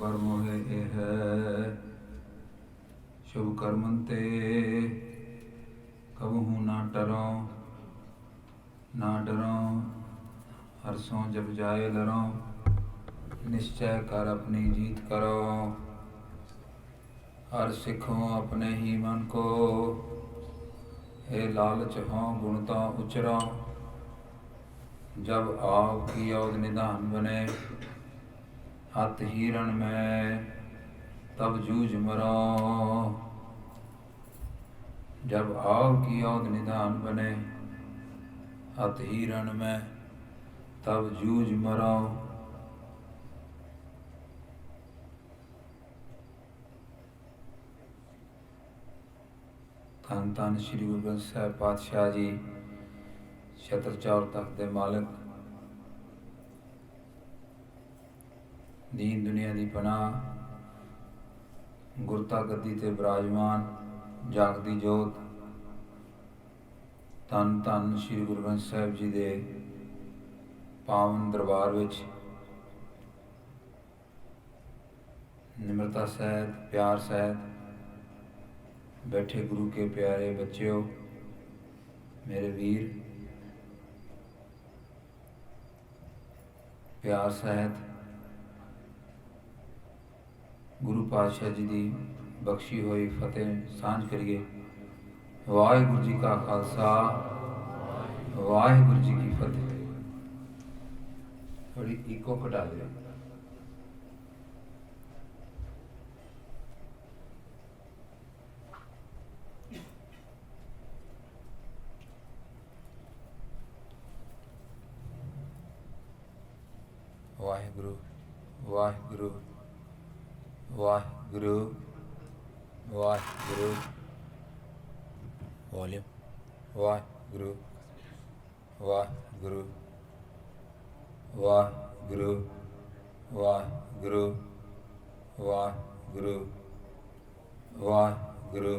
ਬਰਮੋਹਿ ਇਹ ਸ਼ੁਭ ਕਰਮਨ ਤੇ ਕਬਹੂ ਨਾ ਟਰੋ ਨਾ ਡਰੋ ਹਰਸੋਂ ਜਬ ਜਾਏ ਲਰੋ ਨਿਸ਼ਚੈ ਕਰ ਆਪਣੀ ਜੀਤ ਕਰੋ ਹਰ ਸਿੱਖੋ ਆਪਣੇ ਹੀ ਮਨ ਕੋ हे लालच हों गुणता उचरा जब आप की औध निधान बने हत हीरण में तब जूझ मरो जब आप की औध निधान बने हत हीरण में तब जूझ मरो ਧੰਨ ਧੰਨ ਸ਼੍ਰੀ ਗੁਰੂ ਗ੍ਰੰਥ ਸਾਹਿਬ ਪਾਤਸ਼ਾਹ ਜੀ ਛਤਰ ਚੌਰ ਤਖਤ ਦੇ ਮਾਲਕ, ਦੀਨ ਦੁਨੀਆ ਦੀ ਪਨਾਹ, ਗੁਰਤਾ ਗੱਦੀ ਤੇ ਬਿਰਾਜਮਾਨ ਜਾਗਦੀ ਜੋਤ, ਧੰਨ ਧੰਨ ਸ਼੍ਰੀ ਗੁਰੂ ਗ੍ਰੰਥ ਸਾਹਿਬ ਜੀ ਦੇ ਪਾਵਨ ਦਰਬਾਰ ਵਿੱਚ ਨਿਮਰਤਾ ਸਹਿਤ ਪਿਆਰ ਸਹਿਤ बैठे गुरु के प्यारे बच्चों, मेरे वीर, प्यार सहित गुरु पातशाह जी की बख्शी हुई फतेह सांझ करिए। वाहिगुरु जी का खालसा, वाहिगुरु जी की फतेह। थोड़ी इको घटा दे। वाहिगुरु वाहिगुरु वाहिगुरु वाहिगुरु वॉल्यूम वाहिगुरु वाहिगुरु वाहिगुरु वाहिगुरु वाहिगुरु वाहिगुरु।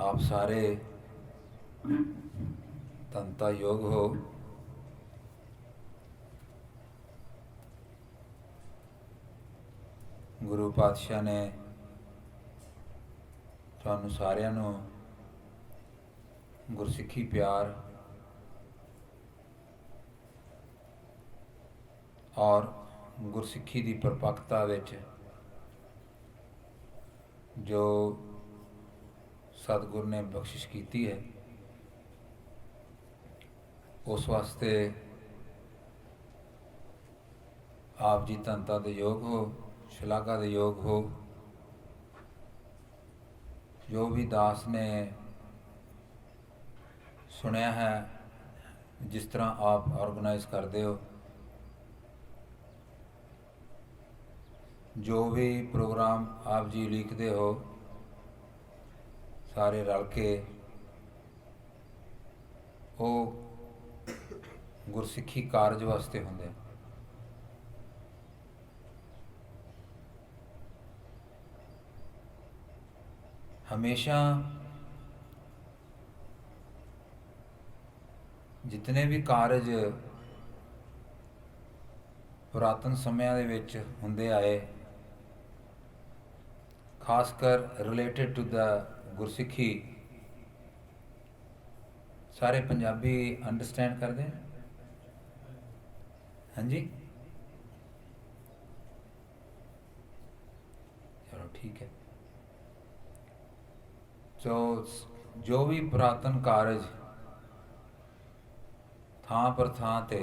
आप सारे तंता योग हो। गुरु पातशाह ने तुहानू सारिਆਂ ਨੂੰ गुरसिੱਖੀ प्यार और गुरसिੱਖੀ ਦੀ ਪਰਪੱਕਤਾ ਵਿੱਚ जो सतगुर ने बख्शिश की है, उस वास्ते आप जी धनता दे योग हो, शलाघा दे योग हो। जो भी दास ने सुनिया है, जिस तरह आप ऑर्गेनाइज करते हो, जो भी प्रोग्राम आप जी लिखते हो, सारे रल के वो गुरसिੱਖੀ कारज वास्ते होंगे। हमेशा जितने भी कारज पुरातन ਸਮਿਆਂ ਦੇ ਵਿੱਚ ਹੁੰਦੇ ਆਏ, खासकर रिलेटेड टू द गुरसिੱਖੀ, सारे पंजाबी अंडरस्टैंड करते हैं? हाँ जी, चलो ठीक है। तो जो भी पुरातन कारज थां पर थां ते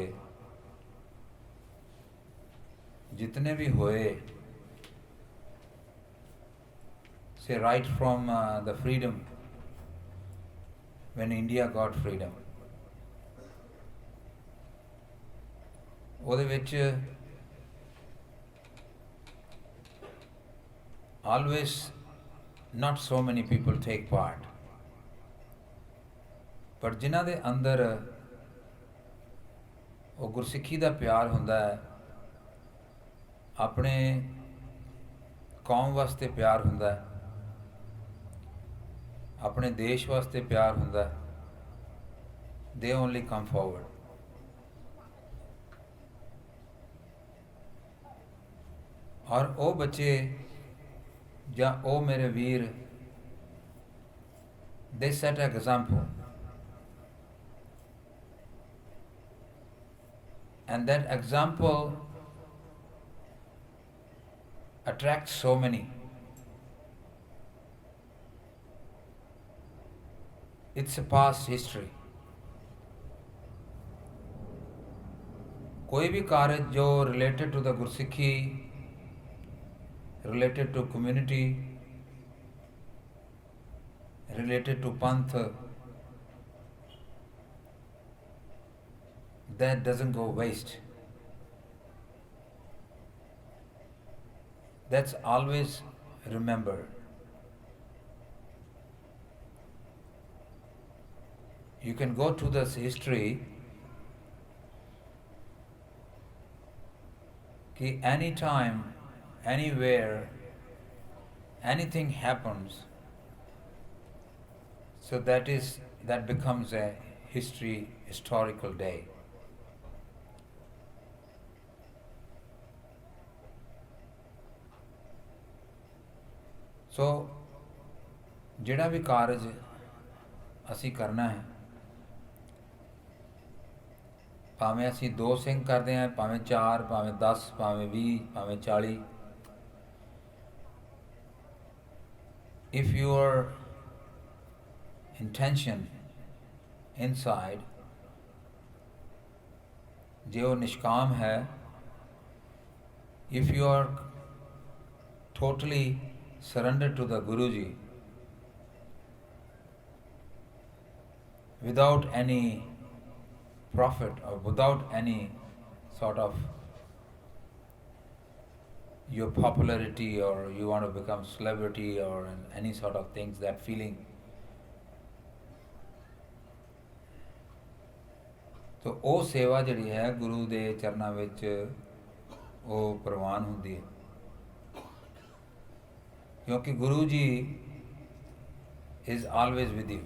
जितने भी होए, say right from the freedom, when India got freedom, ਉਹਦੇ ਵਿੱਚ always not so many people take part, ਪਰ ਜਿਨ੍ਹਾਂ ਦੇ ਅੰਦਰ ਉਹ ਗੁਰਸਿੱਖੀ ਦਾ ਪਿਆਰ ਹੁੰਦਾ ਹੈ, ਆਪਣੇ ਕੌਮ ਵਾਸਤੇ ਪਿਆਰ ਹੁੰਦਾ ਹੈ, ਆਪਣੇ ਦੇਸ਼ ਵਾਸਤੇ ਪਿਆਰ ਹੁੰਦਾ ਹੈ, they only come forward. और ਉਹ ਬੱਚੇ ਜਾਂ ਉਹ ਮੇਰੇ ਵੀਰ, they set an example, and that example attracts so many. It's a past history. कोई भी कार्य जो related to the गुरसिक्खी, related to community, related to Panth, that doesn't go waste. That's always remembered. You can go to this history कि anytime, anywhere, anything happens, so that becomes a historical day. So ਜਿਹੜਾ ਵੀ ਕਾਰਜ ਅਸੀਂ ਕਰਨਾ ਹੈ, ਭਾਵੇਂ ਅਸੀਂ 2 ਸਿੰਘ ਕਰਦੇ ਹਾਂ, ਭਾਵੇਂ 4, ਭਾਵੇਂ 10, ਭਾਵੇਂ 20, ਭਾਵੇਂ 40, if your intention inside ਜੇ ਉਹ ਨਿਸ਼ਕਾਮ ਹੈ, if you are totally surrendered to the Guruji without any profit or without any sort of your popularity, or you want to become celebrity, or any sort of things, that feeling. तो ਉਹ ਸੇਵਾ ਜਿਹੜੀ ਹੈ ਗੁਰੂ ਦੇ ਚਰਨਾਂ ਵਿੱਚ ਉਹ ਪ੍ਰਵਾਨ ਹੁੰਦੀ ਹੈ, ਕਿਉਂਕਿ Guru ji is always with you.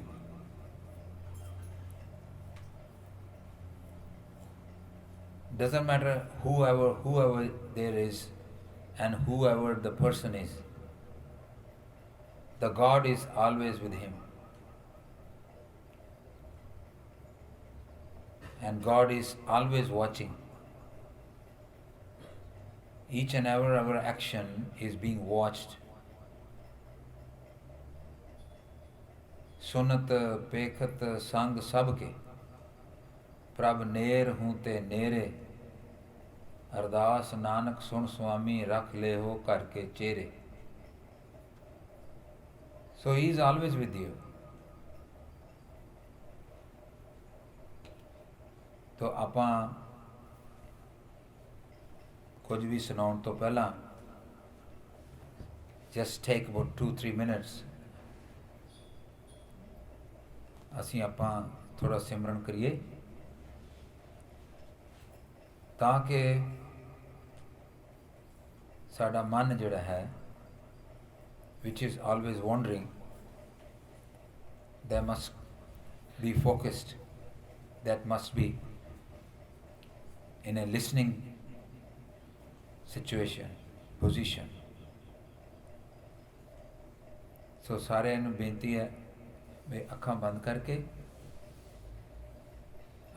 Doesn't matter whoever there is and whoever the person is, the God is always with him, and God is always watching. Each and every action is being watched. सुनत पेखत संग सबके प्रभ नेर हूँ ते नेरे, अरदास नानक सुन स्वामी रख ले हो करके चेरे. So he is always with you. तो ਆਪਾਂ ਕੁਝ ਵੀ ਸੁਣਾਉਣ ਤੋਂ ਪਹਿਲਾਂ just take about 2-3 minutes ਅਸੀਂ ਆਪਾਂ ਥੋੜਾ ਸਿਮਰਨ ਕਰੀਏ, ਤਾਂ ਕਿ ਸਾਡਾ ਮਨ ਜਿਹੜਾ ਹੈ, which is always wandering, that must be focused, that must be in a listening situation, position. So ਸਾਰਿਆਂ ਨੂੰ ਬੇਨਤੀ ਹੈ ਵੀ ਅੱਖਾਂ ਬੰਦ ਕਰਕੇ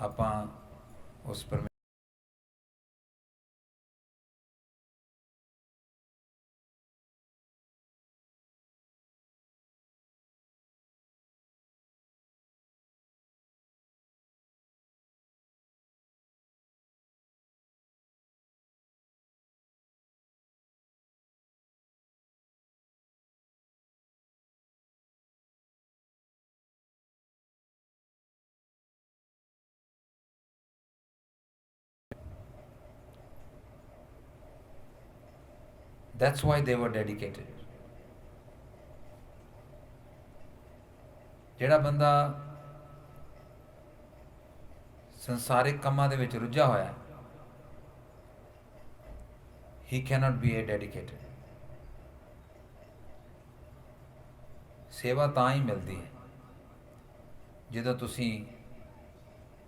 ਆਪਾਂ ਉਸ ਪਰ That's why they were dedicated. ਜਿਹੜਾ ਬੰਦਾ ਸੰਸਾਰਿਕ ਕੰਮਾਂ ਦੇ ਵਿੱਚ ਰੁੱਝਾ ਹੋਇਆ, he cannot be a dedicated. ਸੇਵਾ ਤਾਂ ਹੀ ਮਿਲਦੀ ਹੈ ਜਦੋਂ ਤੁਸੀਂ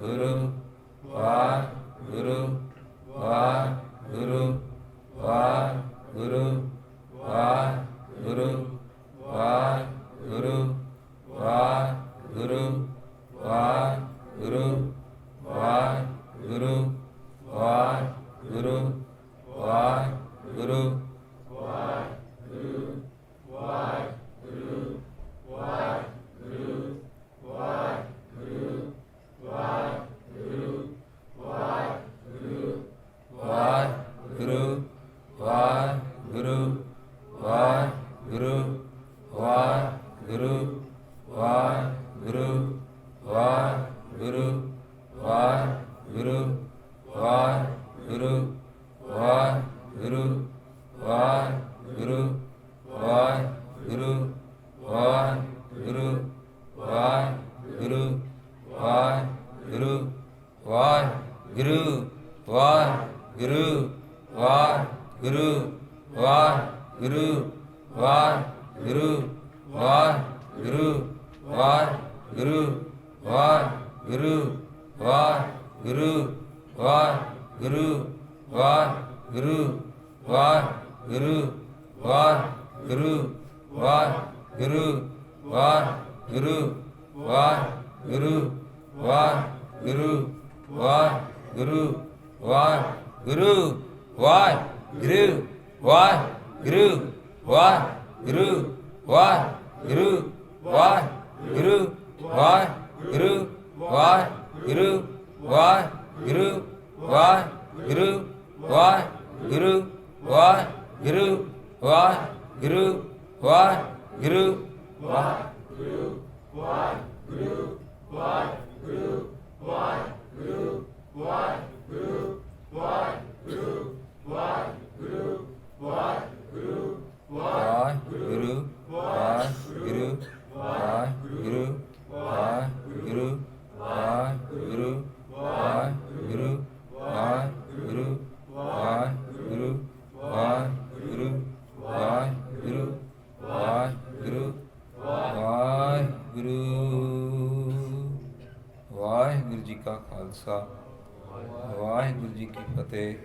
ਗੁਰੂ ਵਾਹਿਗੁਰੂ ਵਾਹਿਗੁਰੂ ਵਾਹਿਗੁਰੂ ਵਾਹਿਗੁਰੂ ਵਾਹਿਗੁਰੂ ਵਾਹਿਗੁਰੂ ਵਾਹਿਗੁਰੂ ਵਾਹਿਗੁਰੂ ਵਾਹਿਗੁਰੂ ਵਾਹਿਗੁਰੂ ਵਾਹਿਗੁਰੂ ਜੀ ਕੀ ਫਤਿਹ।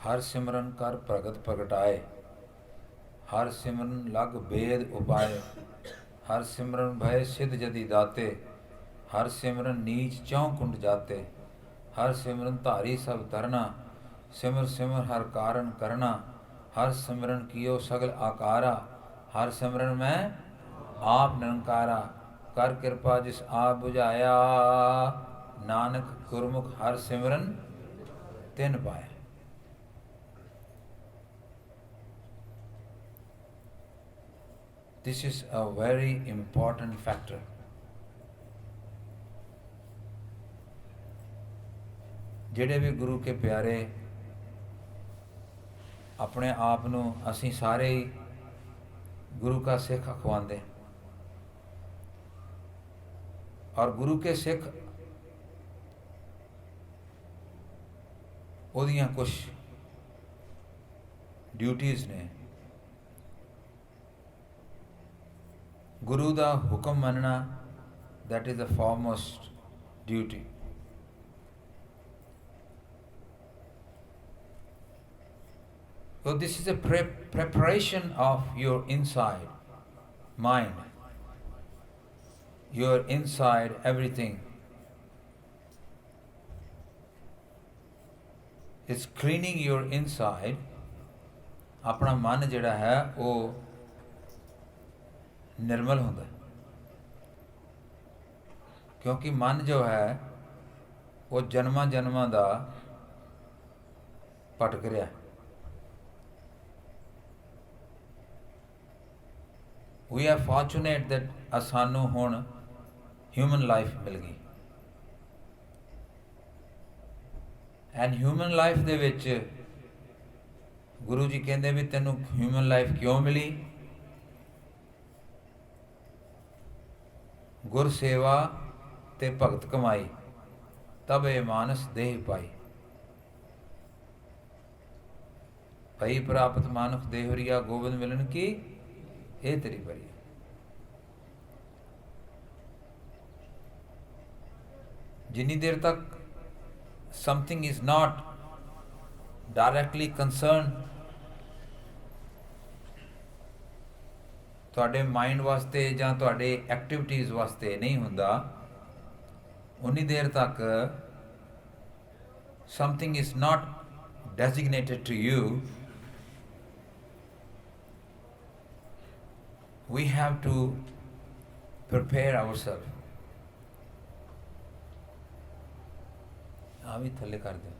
ਹਰ ਸਿਮਰਨ ਕਰ ਪ੍ਰਗਟ ਪ੍ਰਗਟਾਏ, ਹਰ ਸਿਮਰਨ ਲਗ ਬੇਦ ਉਪਾਏ, ਹਰ ਸਿਮਰਨ ਭਏ ਸਿਧ ਜਦੀ ਦਾਤੇ, ਹਰ ਸਿਮਰਨ ਨੀਚ ਚੌ ਕੁੰਡ ਜਾਤੇ, ਹਰ ਸਿਮਰਨ ਧਾਰੀ ਸਭ ਧਰਨਾ, ਸਿਮਰ ਸਿਮਰ ਹਰ ਕਾਰਨ ਕਰਨਾ, ਹਰ ਸਿਮਰਨ ਕੀਓ ਸਗਲ ਆਕਾਰਾ, ਹਰ ਸਿਮਰਨ ਮੈਂ ਆਪ ਨਿਰੰਕਾਰਾ, ਕਰ ਕਿਰਪਾ ਜਿਸ ਆਪ ਬੁਝਾਇਆ, ਨਾਨਕ ਗੁਰਮੁਖ ਹਰ ਸਿਮਰਨ ਤਿਨ ਪਾਇਆ। This is a very important factor. ਜਿਹੜੇ ਵੀ ਗੁਰੂ ਕੇ ਪਿਆਰੇ ਆਪਣੇ ਆਪ ਨੂੰ ਅਸੀਂ ਸਾਰੇ ਹੀ ਗੁਰੂ ਕਾ ਸਿੱਖ ਅਖਵਾਉਂਦੇ, ਔਰ ਗੁਰੂ ਕੇ ਸਿੱਖ ਉਹਦੀਆਂ ਕੁਛ ਡਿਊਟੀਜ਼ ਨੇ। ਗੁਰੂ ਦਾ ਹੁਕਮ ਮੰਨਣਾ, that is the foremost duty. So this is a preparation of your inside mind, your inside everything. It's cleaning your inside. ਆਪਣਾ ਮਨ ਜਿਹੜਾ ਹੈ ਉਹ ਨਿਰਮਲ ਹੁੰਦਾ, ਕਿਉਂਕਿ ਮਨ ਜੋ ਹੈ ਉਹ ਜਨਮਾਂ ਜਨਮਾਂ ਦਾ ਭਟਕ ਰਿਹਾ। We are fortunate that ਸਾਨੂੰ ਹੁਣ ਹਿਊਮਨ ਲਾਈਫ ਮਿਲ ਗਈ, ਐਂਡ ਹਿਊਮਨ ਲਾਈਫ ਦੇ ਵਿੱਚ ਗੁਰੂ ਜੀ ਕਹਿੰਦੇ ਵੀ ਤੈਨੂੰ ਹਿਊਮਨ ਲਾਈਫ ਕਿਉਂ ਮਿਲੀ? ਗੁਰ ਸੇਵਾ ਤੇ ਭਗਤ ਕਮਾਈ, ਤਬ ਇਹ ਮਾਨਸ ਦੇਹ ਪਾਈ। ਭਈ ਪ੍ਰਾਪਤ ਮਾਨੁਖ ਦੇਹਰੀਆ ਗੋਬਿੰਦ ਮਿਲਨ ਕੀ ਇਹ ਤੇਰੀ ਬਰੀ। ਜਿੰਨੀ ਦੇਰ ਤੱਕ something is not directly concerned ਤੁਹਾਡੇ ਮਾਈਂਡ ਵਾਸਤੇ ਜਾਂ ਤੁਹਾਡੇ ਐਕਟੀਵਿਟੀਜ਼ ਵਾਸਤੇ ਨਹੀਂ ਹੁੰਦਾ, ਉਨੀ ਦੇਰ ਤੱਕ something is not designated to you, we have to prepare ourselves. ਆ ਵੀ ਥੱਲੇ ਕਰ ਦਿਓ,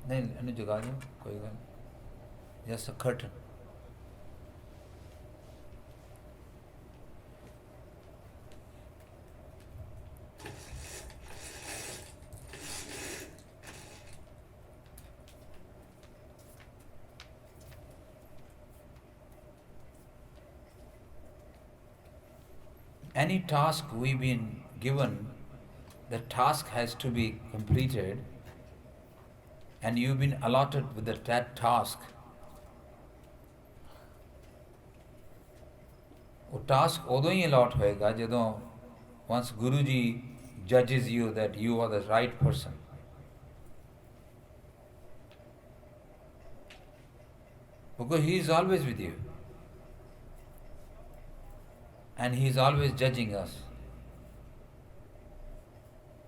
ਨਹੀਂ ਇਹਨੂੰ ਜਗਾ ਦਿਓ, ਕੋਈ ਗੱਲ ਨਹੀਂ, ਜਸ curtain. Any task we've been given, the task has to be completed, and you've been allotted with that task. ਉਹ task ਉਦੋਂ ਹੀ allot ਹੋਏਗਾ ਜਦੋਂ once Guru Ji judges you that you are the right person. Because he is always with you. And he is always judging us.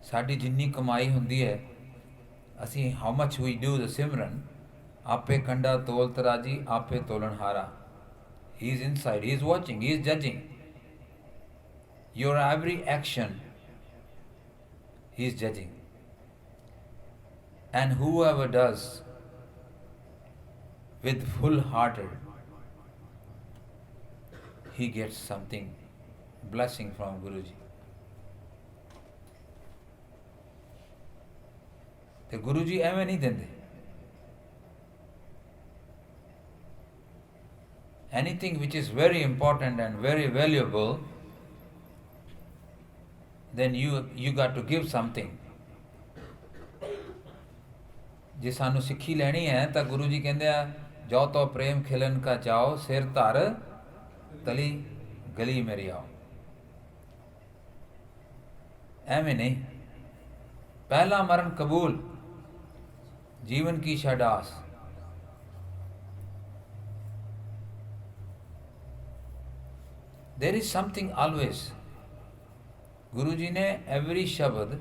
ਸਾਡੀ ਜਿੰਨੀ ਕਮਾਈ ਹੁੰਦੀ ਹੈ, ਅਸੀਂ how much we do the ਸਿਮਰਨ, ਆਪੇ ਕੰਡਾ ਤੋਲ ਤਰਾਜੀ ਆਪੇ ਤੋਲਣ ਹਾਰਾ. He is inside, he is watching, he is judging your every action. He is judging. And whoever does with full-hearted, he gets something, blessing from Guru Ji. ਤੇ ਗੁਰੂ ਜੀ ਐਵੇਂ ਨਹੀਂ ਦਿੰਦੇ. Anything which is very important and very valuable, then you got to give something. ਜੇ ਸਾਨੂੰ ਸਿੱਖੀ ਲੈਣੀ ਹੈ ਤਾਂ ਗੁਰੂ ਜੀ ਕਹਿੰਦੇ ਆ, ਜੋ ਤੋ ਪ੍ਰੇਮ ਖਿਲਨ ਕਾ ਚਾਓ, ਸਿਰ ਧਰ ਤਲੀ ਗਲੀ ਮੇਰੀ ਆਓ. ਐਵੇਂ ਨਹੀਂ, ਪਹਿਲਾ ਮਰਨ ਕਬੂਲ, जीवन की शादास. There is something always. Guru Ji ne every shabad,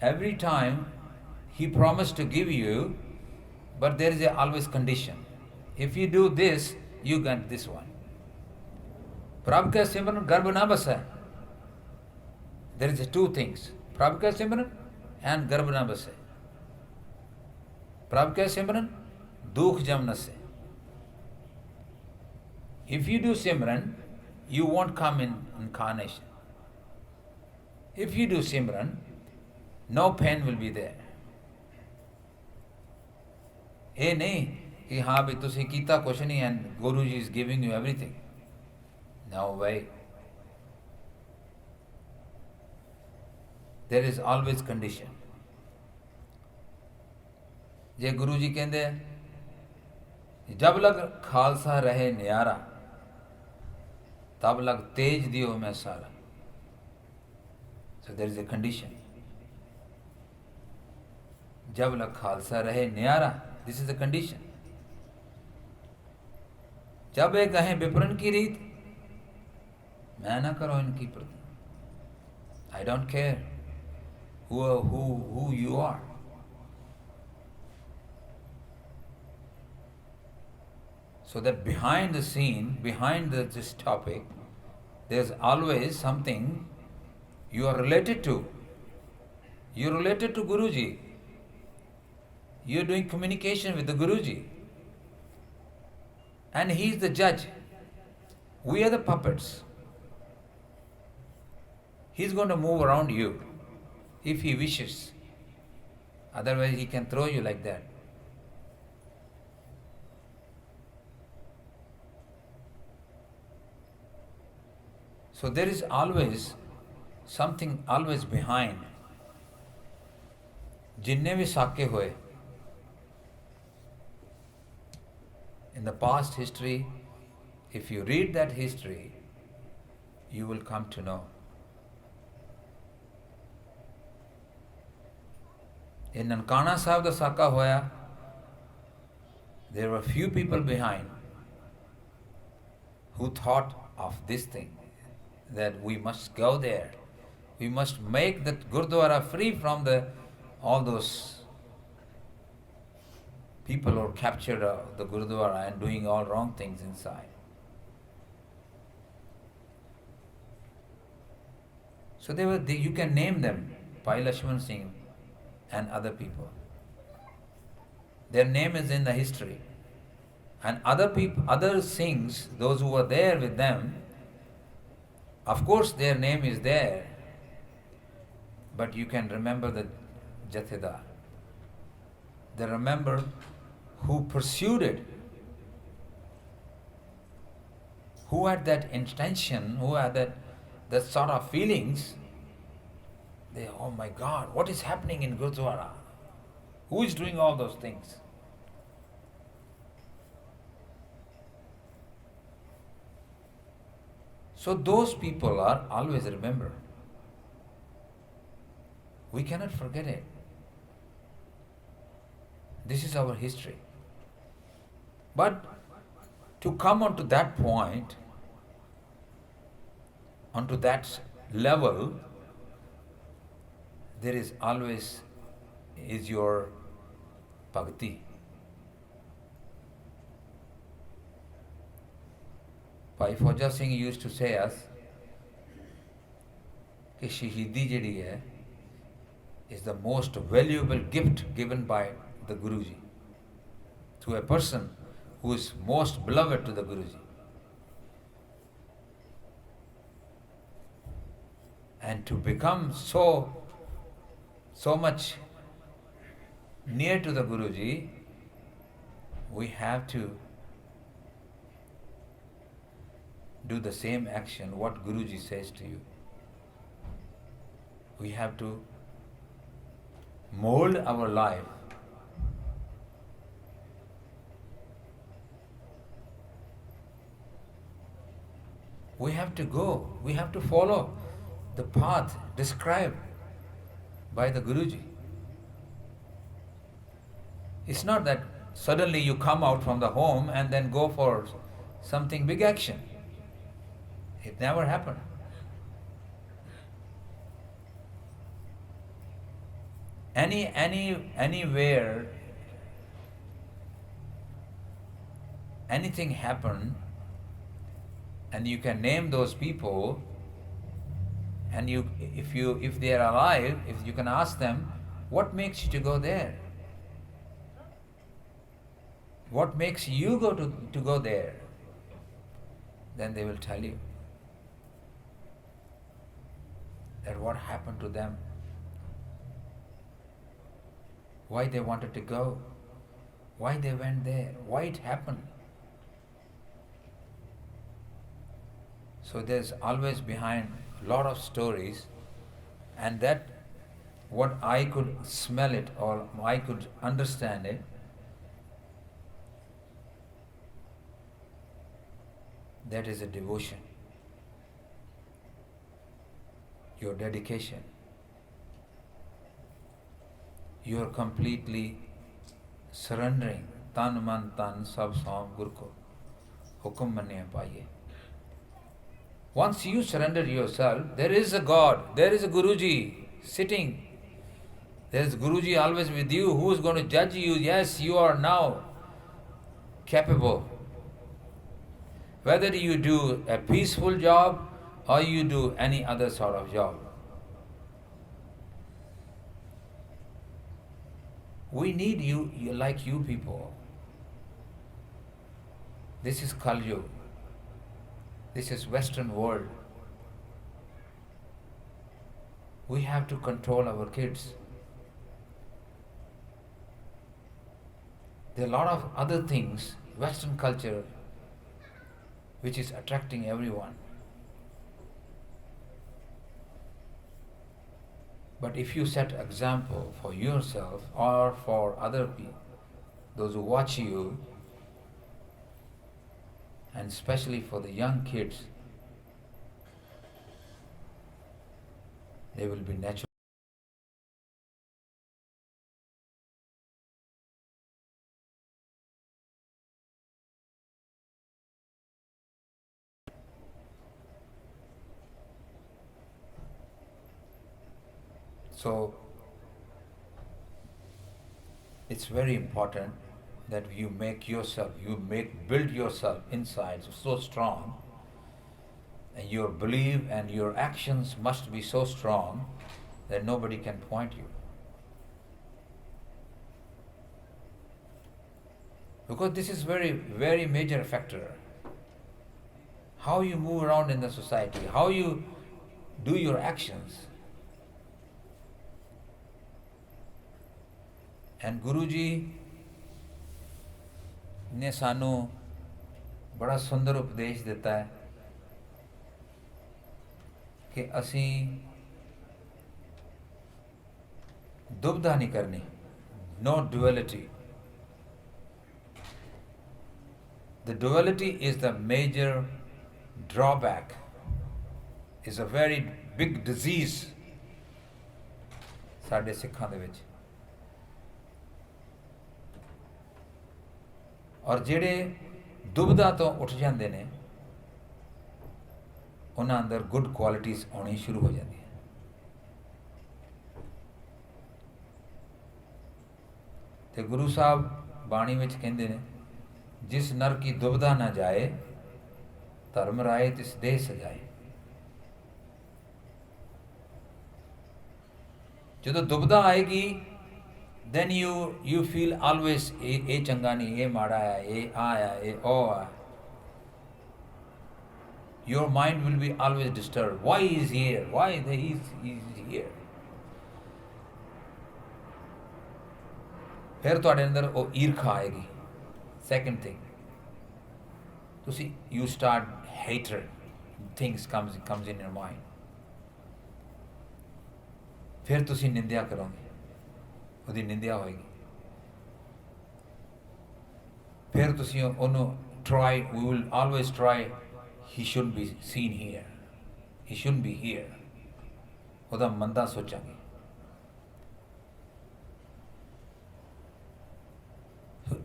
every time he promised to give you, but there is always condition. If you do this, you get this one. Prabhu ka simran garb na basa. There is two things, Prabhu ka simran and garb na basa. प्रभु का सिमरन दुख जम न से. If you do Simran, you won't come in incarnation. If you do Simran, no pain will be there. ਇਹ ਨਹੀਂ ਕਿ ਹਾਂ ਵੀ ਤੁਸੀਂ ਕੀਤਾ ਕੁਛ ਨਹੀਂ and Guru Ji is giving you everything. No way. There is always condition. ਜੇ ਗੁਰੂ ਜੀ ਕਹਿੰਦੇ ਜਬ ਲਗ ਖਾਲਸਾ ਰਹੇ ਨਿਆਰਾ, ਤਬ ਲਗ ਤੇਜ ਦਿਓ ਮੈਂ ਸਾਰਾ. So there is a condition. जब लग खालसा रहे न्यारा, दिस इज द कंडीशन. जब ये कहें विपरण की रीत, मैं ना करो इनकी प्रति. I don't care who you are. So that behind the scene, behind this topic, there's always something you are related to. You're related to Guruji. You're doing communication with the Guruji. And he's the judge. We are the puppets. He's going to move around you if he wishes. Otherwise, he can throw you like that. So there is always something always behind. जिन्ने भी साके होए, In the past history, if you read that history, you will come to know. In Nankana Sahib the Saka hoya, there were few people behind who thought of this thing, that we must go there. We must make that Gurdwara free from all those people who are captured the Gurdwara and doing all wrong things inside. So you can name them, Bhai Lakshman Singh and other people. Their name is in the history. And other Singhs, those who were there with them, of course their name is there, but you can remember the Jathedar. They remember who pursued it, who had that intention, who had that sort of feelings. They, oh my God, what is happening in Gurdwara? Who is doing all those things? So those people are always remembered. We cannot forget it. This is our history. But to come onto that point, onto that level, there is always your bhakti. Bhai Fauja Singh used to say us कि Shaheedi ਜਿਹੜੀ है is the most valuable gift given by the Guruji to a person who is most beloved to the Guruji. And to become so much near to the Guruji, we have to do the same action what Guruji says to you. We have to mold our life we have to follow the path described by the Guruji. It's not that suddenly you come out from the home and then go for something big action. It never happened. Anywhere anything happened, and you can name those people, and if they are alive, if you can ask them, what makes you to go there? What makes you go to go there? Then they will tell you that what happened to them, why they wanted to go, why they went there, why it happened. So there's always behind a lot of stories, and that what I could smell it or I could understand it, that is a devotion, your dedication. You are completely surrendering. Tan man tan sab saum Gur ko hukum manne paiye. Once you surrender yourself, there is a God, there is a Guruji sitting. There is Guruji always with you, who is going to judge you. Yes, you are now capable. Whether you do a peaceful job or you do any other sort of job. We need you like you people. This is Kali Yuga. This is Western world. We have to control our kids. There are a lot of other things, Western culture, which is attracting everyone. But if you set example for yourself or for other people, those who watch you, and especially for the young kids, they will be natural. So it's very important that you build yourself inside so strong, and your belief and your actions must be so strong that nobody can point you. Because this is very, very major factor. How you move around in the society, how you do your actions. And Guruji ने सानू बड़ा सुंदर उपदेश दिता है कि असी दुविधा नहीं करनी, no duality. The duality is the major drawback, is a very big disease साडे सिखां दे विच. और ਜਿਹੜੇ ਦੁਬਿਧਾ ਤੋਂ ਉੱਠ ਜਾਂਦੇ ਨੇ ਉਹਨਾਂ ਅੰਦਰ ਗੁੱਡ ਕੁਆਲਿਟੀਜ਼ ਆਉਣੀ ਸ਼ੁਰੂ ਹੋ ਜਾਂਦੀਆਂ. ਤੇ ਗੁਰੂ ਸਾਹਿਬ ਬਾਣੀ ਵਿੱਚ ਕਹਿੰਦੇ ਨੇ, ਜਿਸ ਨਰ ਕੀ ਦੁਬਿਧਾ ਨਾ ਜਾਏ ਧਰਮ ਰਾਏ ਤਿਸ ਦੇਹ ਸਜਾਏ. ਜਦੋਂ ਦੁਬਿਧਾ ਆਏਗੀ, then you feel always ਇਹ ਚੰਗਾ ਨਹੀਂ, ਇਹ ਮਾੜਾ ਹੈ, ਇਹ ਆ, ਇਹ ਉਹ ਆ. Your mind will be always disturbed. Why he is here? Why he is here? ਫਿਰ ਤੁਹਾਡੇ ਅੰਦਰ ਉਹ ਈਰਖਾ ਆਏਗੀ. Second thing, you start hatred. Things comes in your mind. ਫਿਰ ਤੁਸੀਂ ਨਿੰਦਿਆ ਕਰੋਗੇ, ਉਹਦੀ ਨਿੰਦਿਆ ਹੋਏਗੀ. ਫਿਰ ਤੁਸੀਂ ਉਹਨੂੰ we will always try, he shouldn't be seen here, he shouldn't be here. ਉਹਦਾ ਮੰਦਾ ਸੋਚਾਂਗੇ.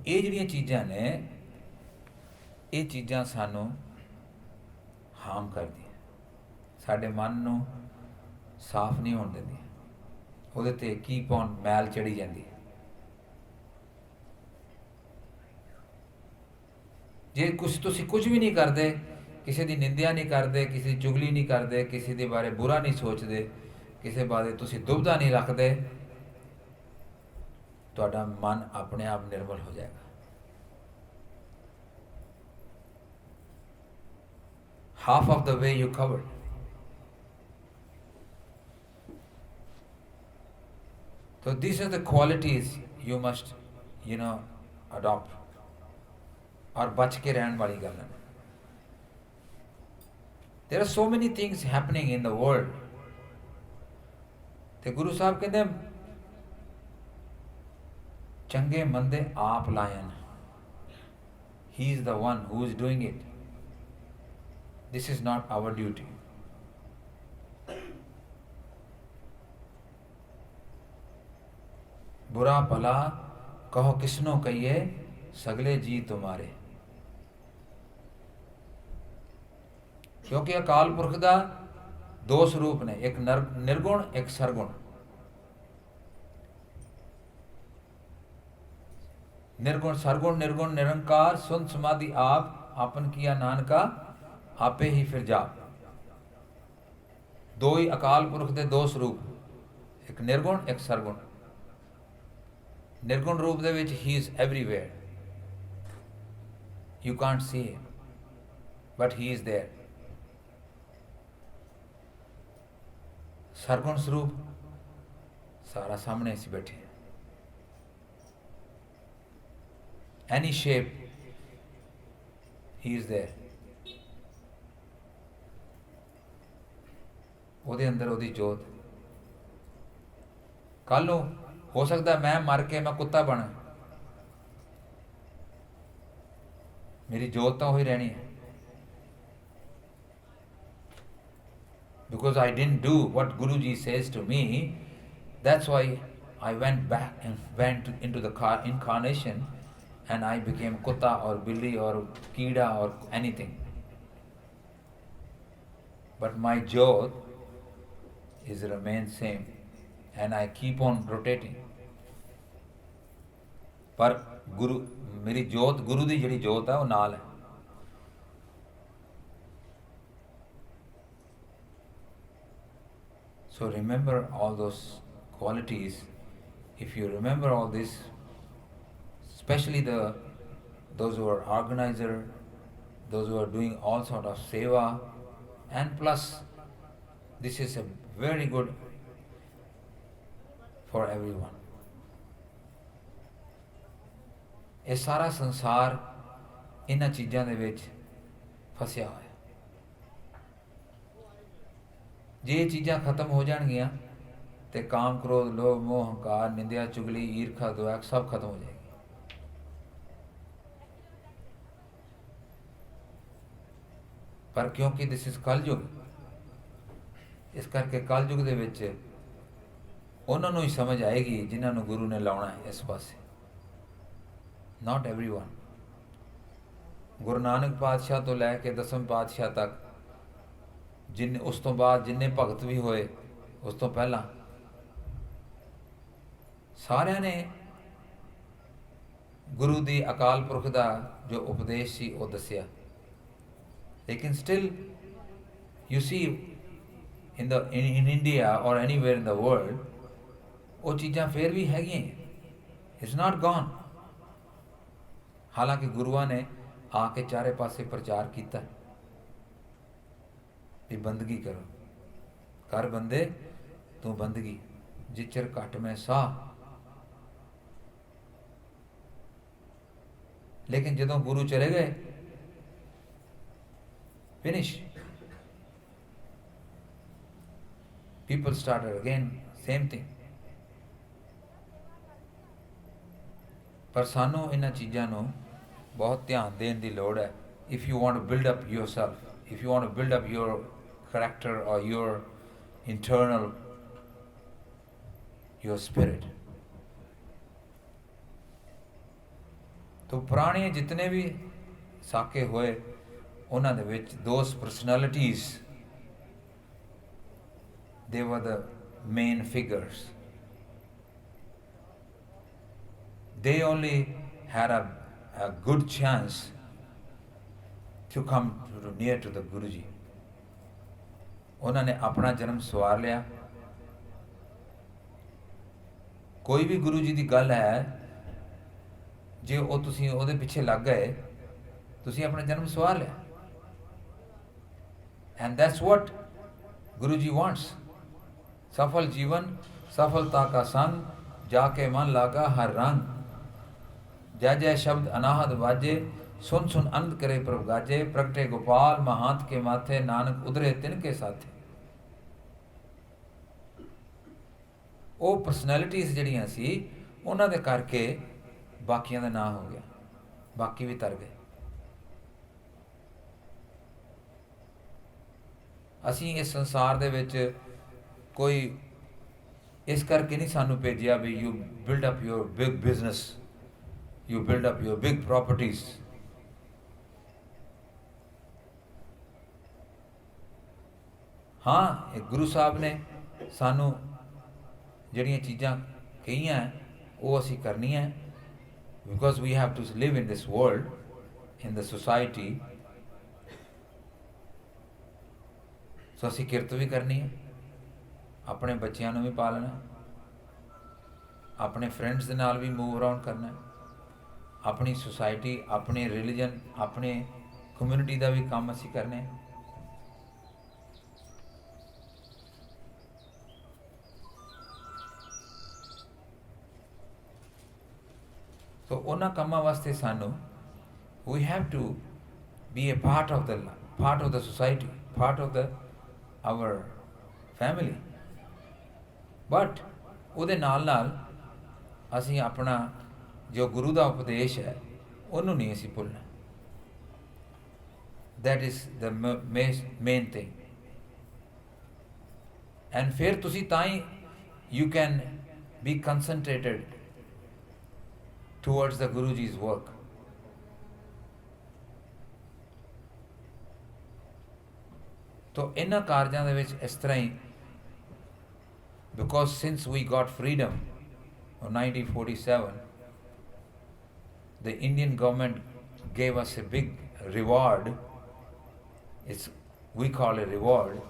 ਇਹ ਜਿਹੜੀਆਂ ਚੀਜ਼ਾਂ ਨੇ, ਇਹ ਚੀਜ਼ਾਂ ਸਾਨੂੰ ਹਾਰਮ ਕਰਦੀਆਂ, ਸਾਡੇ ਮਨ ਨੂੰ ਸਾਫ਼ ਨਹੀਂ ਹੋਣ ਦਿੰਦੀਆਂ. ਉਹਦੇ ਤੇ ਕੀ ਪਾਉਣ ਮੈਲ ਚੜੀ ਜਾਂਦੀ ਹੈ. ਜੇ ਤੁਸੀਂ ਕੁਝ ਵੀ ਨਹੀਂ ਕਰਦੇ, ਕਿਸੇ ਦੀ ਨਿੰਦਿਆ ਨਹੀਂ ਕਰਦੇ, ਕਿਸੇ ਦੀ ਚੁਗਲੀ ਨਹੀਂ ਕਰਦੇ, ਕਿਸੇ ਦੇ ਬਾਰੇ ਬੁਰਾ ਨਹੀਂ ਸੋਚਦੇ, ਕਿਸੇ ਬਾਰੇ ਤੁਸੀਂ ਦੁਬਿਧਾ ਨਹੀਂ ਰੱਖਦੇ, ਤੁਹਾਡਾ ਮਨ ਆਪਣੇ ਆਪ ਨਿਰਮਲ ਹੋ ਜਾਏਗਾ. Half of the way you covered. So these are the qualities you must, adopt. और बच के रहने वाली गल है. There are so many things happening in the world. ते गुरु साहब कहते हैं, चंगे मंदे आप lion. He is the one who is doing it. This is not our duty. बुरा भला कहो किसनो कहिए, सगले जी तुम्हारे. क्योंकि अकाल पुरख का दो स्वरूप ने, एक निर्गुण, एक सरगुण. निर्गुण सरगुण निर्गुण निरंकार सुन समाधि आप, आपन किया नानका आपे ही फिर जाप. दो ही अकाल पुरख के दो स्वरूप, एक निर्गुण, एक सरगुण. निर्गुण रूप दे विच he is everywhere. You can't see him, but he is there. Sargun स्वरूप सारा सामने से बैठे. Any shape, he is there. ਉਹਦੇ ਅੰਦਰ ਉਹਦੀ ਜੋਤ. ਕੱਲ ਨੂੰ ਹੋ ਸਕਦਾ ਮੈਂ ਮਰ ਕੇ ਮੈਂ ਕੁੱਤਾ ਬਣਾ, ਮੇਰੀ ਜੋਤ ਤਾਂ ਉਹੀ ਰਹਿਣੀ ਹੈ. because I didn't do what Guruji says to me. That's why I went back and went into the incarnation, and I became Kutta or Billy or Kida or anything. But my Jyot is remain same, and I keep on rotating. पर गुरु मेरी जोत गुरु की जिहड़ी जोत है वो नाल है. So remember all those qualities. If you remember all this, especially those who are organizer, those who are doing all sort of seva, and plus this is a very good for everyone. ਇਹ ਸਾਰਾ ਸੰਸਾਰ ਇਹਨਾਂ ਚੀਜ਼ਾਂ ਦੇ ਵਿੱਚ ਫਸਿਆ ਹੋਇਆ. ਜੇ ਇਹ ਚੀਜ਼ਾਂ ਖਤਮ ਹੋ ਜਾਣਗੀਆਂ ਤੇ ਕਾਮ ਕ੍ਰੋਧ ਲੋਭ ਮੋਹ ਹੰਕਾਰ ਨਿੰਦਿਆ ਚੁਗਲੀ ਈਰਖਾ ਦੁਆਖ ਸਭ ਖਤਮ ਹੋ ਜਾਏਗੀ. ਪਰ ਕਿਉਂਕਿ ਦਿਸ ਇਜ਼ ਕਲਯੁਗ, ਇਸ ਕਰਕੇ ਕਲਯੁਗ ਦੇ ਵਿੱਚ ਉਹਨਾਂ ਨੂੰ ਹੀ ਸਮਝ ਆਏਗੀ ਜਿਨ੍ਹਾਂ ਨੂੰ ਗੁਰੂ ਨੇ ਲਾਉਣਾ ਹੈ ਇਸ ਪਾਸੇ. Not everyone. ਗੁਰੂ ਨਾਨਕ ਪਾਤਸ਼ਾਹ ਤੋਂ ਲੈ ਕੇ 10ਵੇਂ ਪਾਤਸ਼ਾਹ ਤੱਕ ਜਿਨ ਉਸ ਤੋਂ ਬਾਅਦ ਜਿੰਨੇ ਭਗਤ ਵੀ ਹੋਏ ਉਸ ਤੋਂ ਪਹਿਲਾਂ ਸਾਰਿਆਂ ਨੇ ਗੁਰੂ ਦੀ ਅਕਾਲ ਪੁਰਖ ਦਾ ਜੋ ਉਪਦੇਸ਼ ਸੀ ਉਹ ਦੱਸਿਆ. ਲੇਕਿਨ still you C in India or anywhere in the world ਉਹ ਚੀਜ਼ਾਂ ਫਿਰ ਵੀ ਹੈਗੀਆਂ. It's not gone. ਹਾਲਾਂਕਿ ਗੁਰੂਆਂ ਨੇ ਆ ਕੇ ਚਾਰੇ ਪਾਸੇ ਪ੍ਰਚਾਰ ਕੀਤਾ ਵੀ ਬੰਦਗੀ ਕਰੋ, ਕਰ ਬੰਦੇ ਤੂੰ ਬੰਦਗੀ ਜਿਚਰ ਘਟ ਮੈਂ ਸਾਹ. ਲੇਕਿਨ ਜਦੋਂ ਗੁਰੂ ਚਲੇ ਗਏ finish. People started again, same thing. ਪਰ ਸਾਨੂੰ ਇਹਨਾਂ ਚੀਜ਼ਾਂ ਨੂੰ ਬਹੁਤ ਧਿਆਨ ਦੇਣ ਦੀ ਲੋੜ ਹੈ. If you want to build up yourself, if you want to build up your character or your internal, your spirit. तो ਪੁਰਾਣੇ ਜਿਤਨੇ ਵੀ ਸਾਕੇ ਹੋਏ ਉਹਨਾਂ ਦੇ ਵਿੱਚ those personalities, they were the main figures. They only had a good chance to come near to the Guruji. ਉਹਨਾਂ ਨੇ ਆਪਣਾ ਜਨਮ ਸਵਾਰ ਲਿਆ. ਕੋਈ ਵੀ ਗੁਰੂ ਜੀ ਦੀ ਗੱਲ ਹੈ ਜੇ ਉਹ ਤੁਸੀਂ ਉਹਦੇ ਪਿੱਛੇ ਲੱਗ ਗਏ ਤੁਸੀਂ ਆਪਣਾ ਜਨਮ ਸਵਾਰ ਲਿਆ. And that's what Guruji wants. सफल जीवन सफलता का संग जाके मन लागा हर रंग. जय जय शब्द अनाहद वाजे सुन सुन अंत करे प्रभ गाजे. प्रगटे गोपाल महांत के माथे नानक उधरे तिनके साथे. ਉਹ ਪਰਸਨੈਲਿਟੀਜ਼ ਜਿਹੜੀਆਂ ਸੀ ਉਹਨਾਂ ਦੇ ਕਰਕੇ ਬਾਕੀਆਂ ਦਾ ਨਾਂ ਹੋ ਗਿਆ, ਬਾਕੀ ਵੀ ਤਰ ਗਏ. ਅਸੀਂ ਇਸ ਸੰਸਾਰ ਦੇ ਵਿੱਚ ਕੋਈ ਇਸ ਕਰਕੇ ਨਹੀਂ ਸਾਨੂੰ ਭੇਜਿਆ ਵੀ you build up your big business, you build up your big properties. ਹਾਂ, ਇਹ ਗੁਰੂ ਸਾਹਿਬ ਨੇ ਸਾਨੂੰ ਜਿਹੜੀਆਂ ਚੀਜ਼ਾਂ ਕਹੀਆਂ ਉਹ ਅਸੀਂ ਕਰਨੀਆਂ because we have to live in this world, in the society. So ਅਸੀਂ ਕਿਰਤ ਵੀ ਕਰਨੀ ਹੈ, ਆਪਣੇ ਬੱਚਿਆਂ ਨੂੰ ਵੀ ਪਾਲਣਾ, ਆਪਣੇ ਫਰੈਂਡਸ ਦੇ ਨਾਲ ਵੀ ਮੂਵ ਅਰਾਊਂਡ ਕਰਨਾ, ਆਪਣੀ ਸੁਸਾਇਟੀ, ਆਪਣੇ ਰਿਲੀਜਨ, ਆਪਣੇ ਕਮਿਊਨਿਟੀ ਦਾ ਵੀ ਕੰਮ ਅਸੀਂ ਕਰਨੇ. ਸੋ ਉਹਨਾਂ ਕੰਮਾਂ ਵਾਸਤੇ ਸਾਨੂੰ ਵੀ have to be a part of the society, part of the our family. But ਉਹਦੇ ਨਾਲ ਨਾਲ ਅਸੀਂ ਆਪਣਾ ਜੋ ਗੁਰੂ ਦਾ ਉਪਦੇਸ਼ ਹੈ ਉਹਨੂੰ ਨਹੀਂ ਅਸੀਂ ਭੁੱਲਣਾ. That is the main thing. And ਫਿਰ ਤੁਸੀਂ ਤਾਂ ਹੀ you can be concentrated towards the Guruji's work. So ਇਹਨਾਂ ਕਾਰਜਾਂ ਦੇ ਵਿੱਚ ਇਸ ਤਰ੍ਹਾਂ ਹੀ, because since we got freedom in 1947, the Indian government gave us a big reward. We call it reward,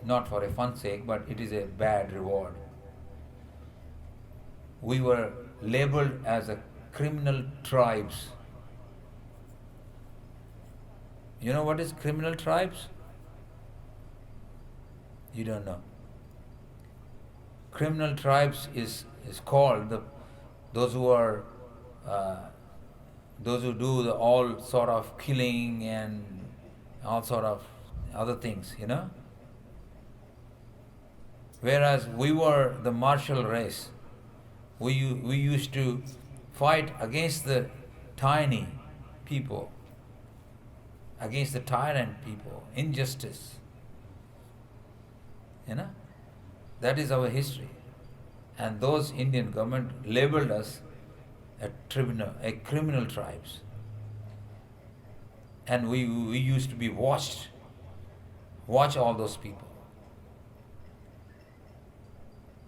not for a fun sake, but it is a bad reward. We were labeled as a criminal tribes. You know what is criminal tribes? You don't know. Criminal tribes is called those who are those who do all sort of killing and all sort of other things, you know. Whereas we were the martial race. We used to fight against the tiny people, against the tyrant people, injustice. You know, that is our history. And those Indian government labeled us a criminal tribes. And we used to be watch all those people.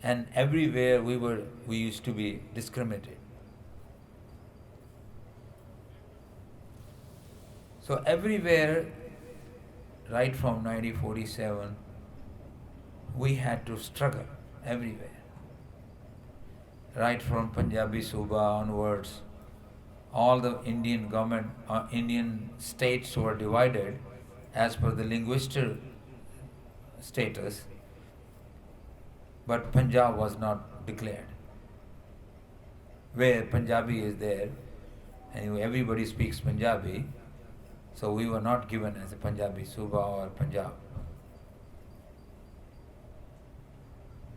And everywhere we used to be discriminated. So everywhere, right from 1947, we had to struggle everywhere. Right from Punjabi Suba onwards, all the Indian government, Indian states were divided as per the linguistic status, but Punjab was not declared. Where Punjabi is there, and everybody speaks Punjabi, so we were not given as a Punjabi Suba or Punjab.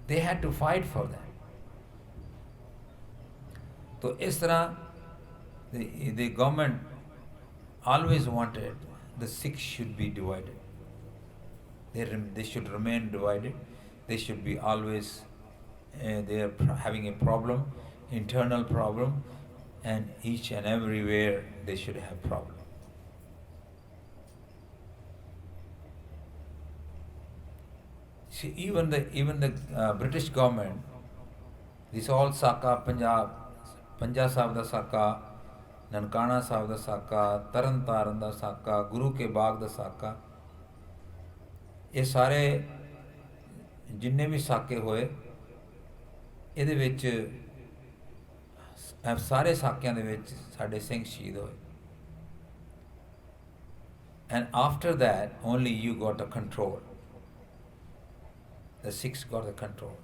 They had to fight for that. So is tarah the government always wanted the Sikhs should be divided. They should remain divided. They should be always they are having a problem, internal problem, and each and everywhere they should have problem. See, even the British government, this all Saka, Punjab Sahib da Saka, Nankana Sahib da Saka, Taran Taran da Saka, Guru Ke Bagh da Saka, ਇਹ ਸਾਰੇ ਜਿੰਨੇ ਵੀ ਸਾਕੇ ਹੋਏ ਇਹਦੇ ਵਿੱਚ ਸਾਰੇ ਸਾਕਿਆਂ ਦੇ ਵਿੱਚ ਸਾਡੇ ਸਿੰਘ ਸ਼ਹੀਦ ਹੋਏ. And after that only you got the control. The Sikhs got the control.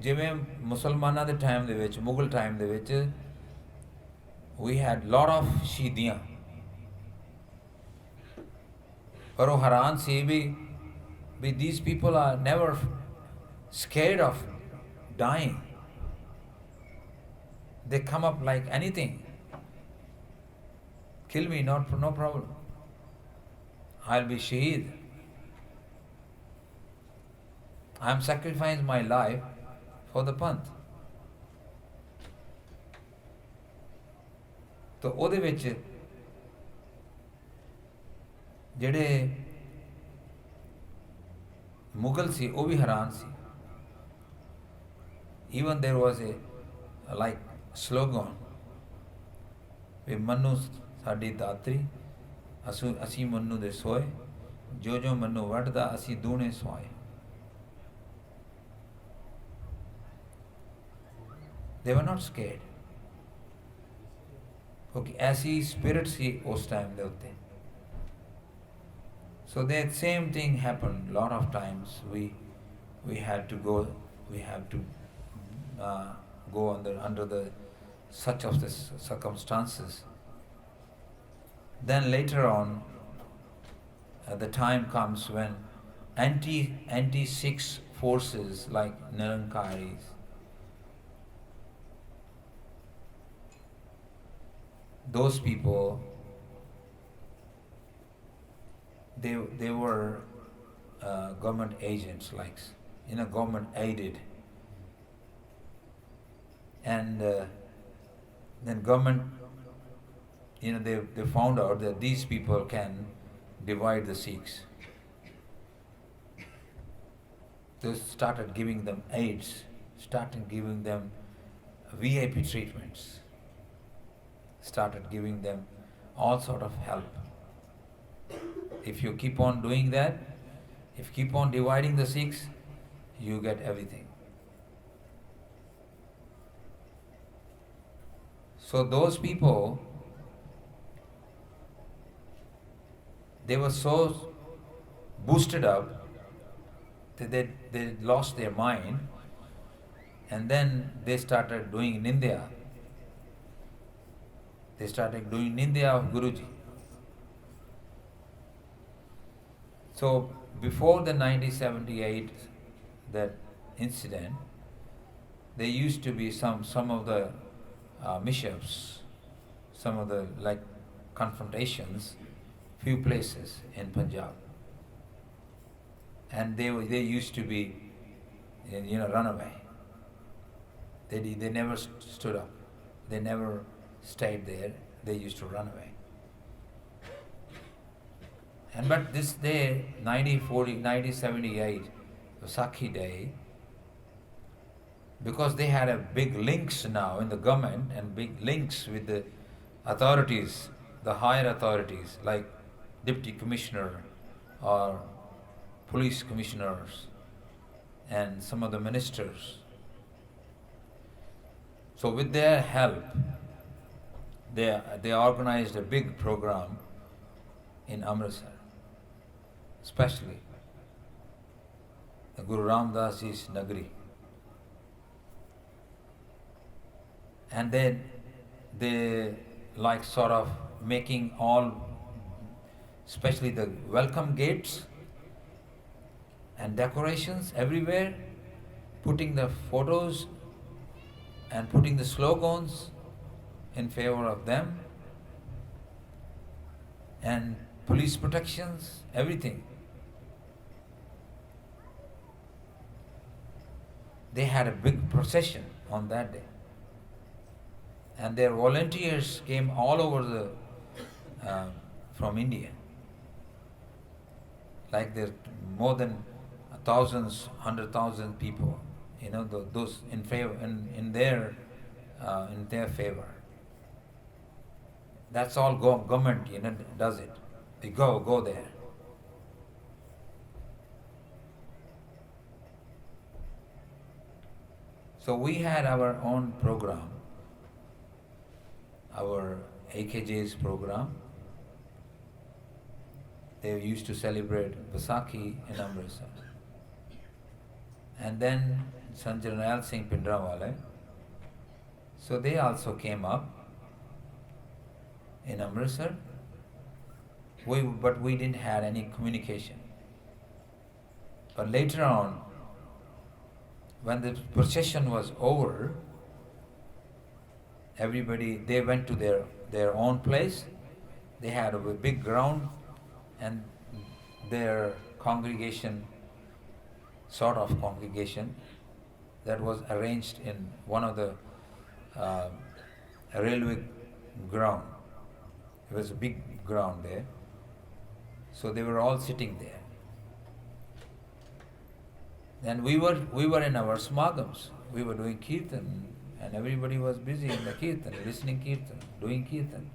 ਜਿਵੇਂ ਮੁਸਲਮਾਨਾਂ ਦੇ ਟਾਈਮ ਦੇ ਵਿੱਚ, ਮੁਗਲ ਟਾਈਮ ਦੇ ਵਿੱਚ, we had lot of ਸ਼ਹੀਦੀਆਂ, ਪਰ ਉਹ ਹੈਰਾਨ ਸੀ ਵੀ these people are never scared of dying. They come up like anything. Kill me, no problem. I'll be Shaheed. I'm sacrificing my life for the Panth. तो ਉਹਦੇ ਵਿੱਚ ਜਿਹੜੇ ਮੁਗਲ ਸੀ ਉਹ ਵੀ ਹੈਰਾਨ ਸੀ. Even there was a like slogan, ਵੀ ਮੰਨੂ ਸਾਡੀ ਦਾਤਰੀ, ਅਸੀਂ ਮੰਨੂ ਦੇ ਸੋਏ, ਜੋ ਮੰਨੂ ਵੱਢਦਾ ਅਸੀਂ ਦੂਣੇ ਸਵਾਏ. They were not scared. Okay, ऐसी spirit सी उस time दे उत्ते. So that same thing happened lot of times. We had to go under the such of the circumstances. Then later on, the time comes when anti-Sikh forces like Narankaris, those people, they were government agents, like, government aided. And then government, they found out that these people can divide the Sikhs. They started giving them aids, started giving them VIP treatments, started giving them all sort of help. If you keep on doing that, if you keep on dividing the Sikhs, you get everything. So those people, they were so boosted up that they lost their mind, and then they started doing Nindya. They started doing Nindya of Guruji. So before the 1978 that incident, there used to be some of the mishaps, some of the confrontations, few places in Punjab, and they used to be run away. They never stood up. They never stayed there. They used to run away. But this day, 1978, Vaisakhi Day, because they had a big links now in the government and big links with the authorities, the higher authorities like Deputy Commissioner or police commissioners and some of the ministers. So with their help, they organized a big program in Amritsar, especially the Guru Ram Das Ji's Nagari. And then they sort of making all, especially the welcome gates and decorations everywhere, putting the photos and putting the slogans in favor of them, and police protections, everything. They had a big procession on that day. And their volunteers came all over from India. Like there's more than thousands, 100,000 people, those in favor, in their favor. That's all government, does it. They go there. So we had our own program, our AKJ's program. They used to celebrate Vaisakhi in Amritsar. And then Sant Jarnail Singh Pindrawale, so they also came up in Amritsar, but we didn't have any communication. But later on, when the procession was over, they went to their own place. They had a big ground, and their congregation, sort of congregation, that was arranged in one of the railway ground. It was a big ground there. So they were all sitting there. And we were in our smagams. We were doing kirtan, and everybody was busy in the kirtan, listening kirtan, doing kirtan.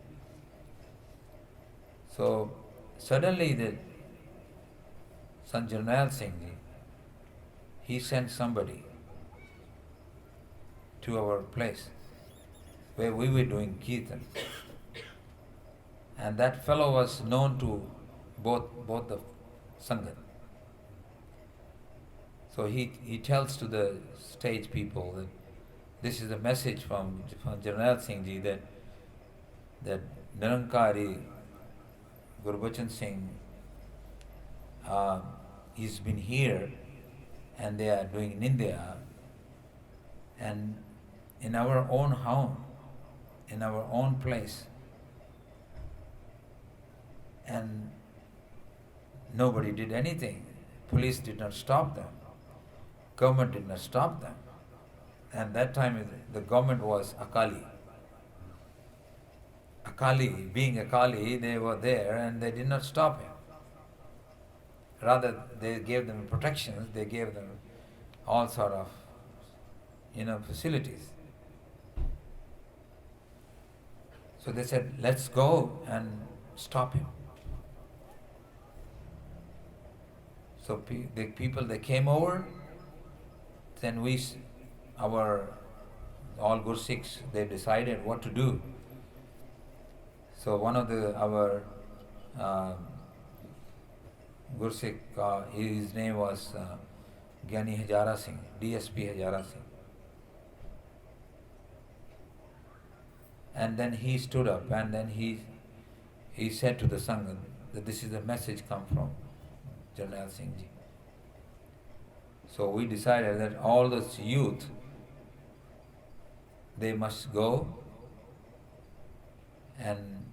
So suddenly the Sant Jarnail Singh Ji, he sent somebody to our place where we were doing kirtan. And that fellow was known to both the Sangat. So he tells to the stage people that this is a message from Jarnail Singh Ji that Narankari Gurbachan Singh, he's been here and they are doing Nindya, and in our own home, in our own place, and nobody did anything. Police did not stop them. Government did not stop them. And that time the government was Akali. Akali, being Akali, they were there and they did not stop him. Rather, they gave them protections, they gave them all sort of, facilities. So they said, let's go and stop him. So the people, they came over, then all Gursikhs, they decided what to do. So one of our Gursikh, his name was Gyani Hazara Singh, DSP Hazara Singh. And then he stood up and then he said to the Sangha that this is a message come from Jarnail Singh Ji. So we decided that all this youth, they must go and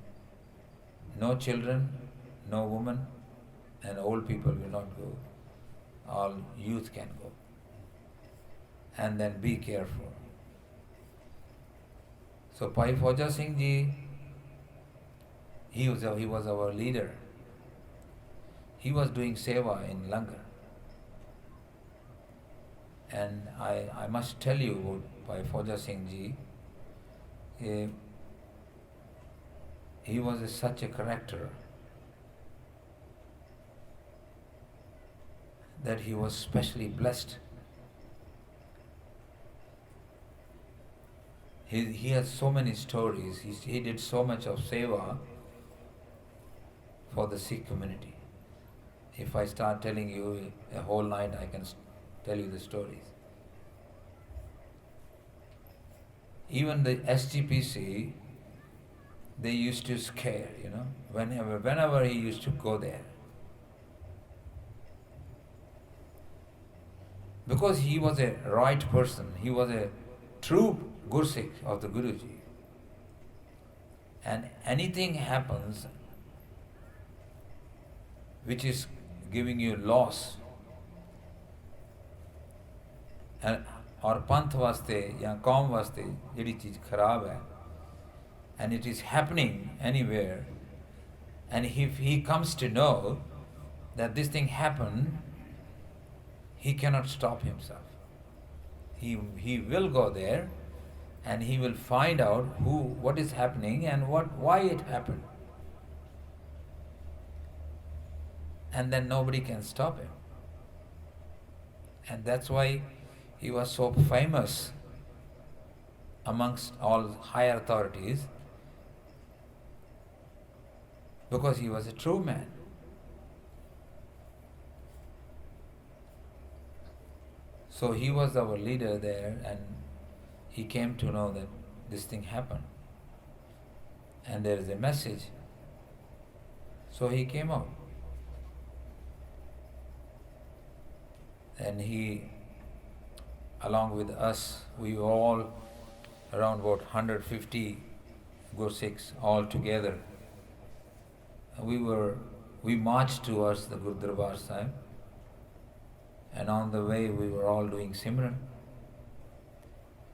no children, no women, and old people will not go. All youth can go. And then be careful. So Bhai Fauja Singh Ji, he was our leader. He was doing seva in Langar. And I must tell you about Bhai Fauja Singh Ji. He was such a character that he was specially blessed. He has so many stories. He did so much of seva for the Sikh community. If I start telling you a whole night, I can tell you the stories. Even the SGPC, they used to scare, whenever he used to go there. Because he was a right person, he was a true Gursikh of the Guruji. And anything happens which is giving you loss, और पंथ वास्ते या कौम वास्ते जिहड़ी चीज़ खराब है, and it is happening anywhere, and if he comes to know that this thing happened, he cannot stop himself. He will go there and he will find out what is happening and why it happened. And then nobody can stop him. And that's why he was so famous amongst all higher authorities, because he was a true man. So he was our leader there, and he came to know that this thing happened and there is a message. So he came out. And he, along with us, we all, around about 150 Gursikhs all together, we marched towards the Gurudwara Sahib, and on the way we were all doing Simran.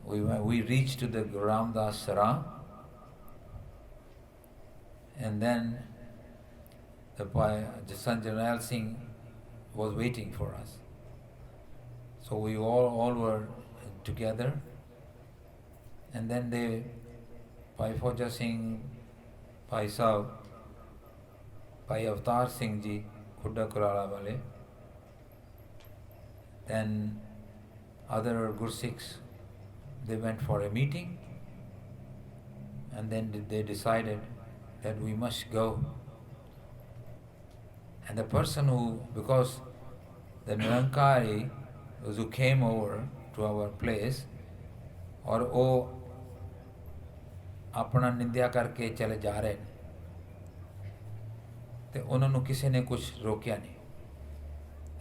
We reached to the Guru Ramdas Sarang, and then the Sant Jarnail Singh was waiting for us. So we all were together, and then Bhai Fauja Singh, Bhai Sahib, Bhai Avtar Singh Ji, Khudda Kurala Wale, then other Gursikhs, they went for a meeting, and then they decided that we must go. And the person because the Narankari, those who came over to our place, और वो अपना निंदिया करके चले जा रहे हैं, तो उन्होंने किसी ने कुछ रोकिया नहीं.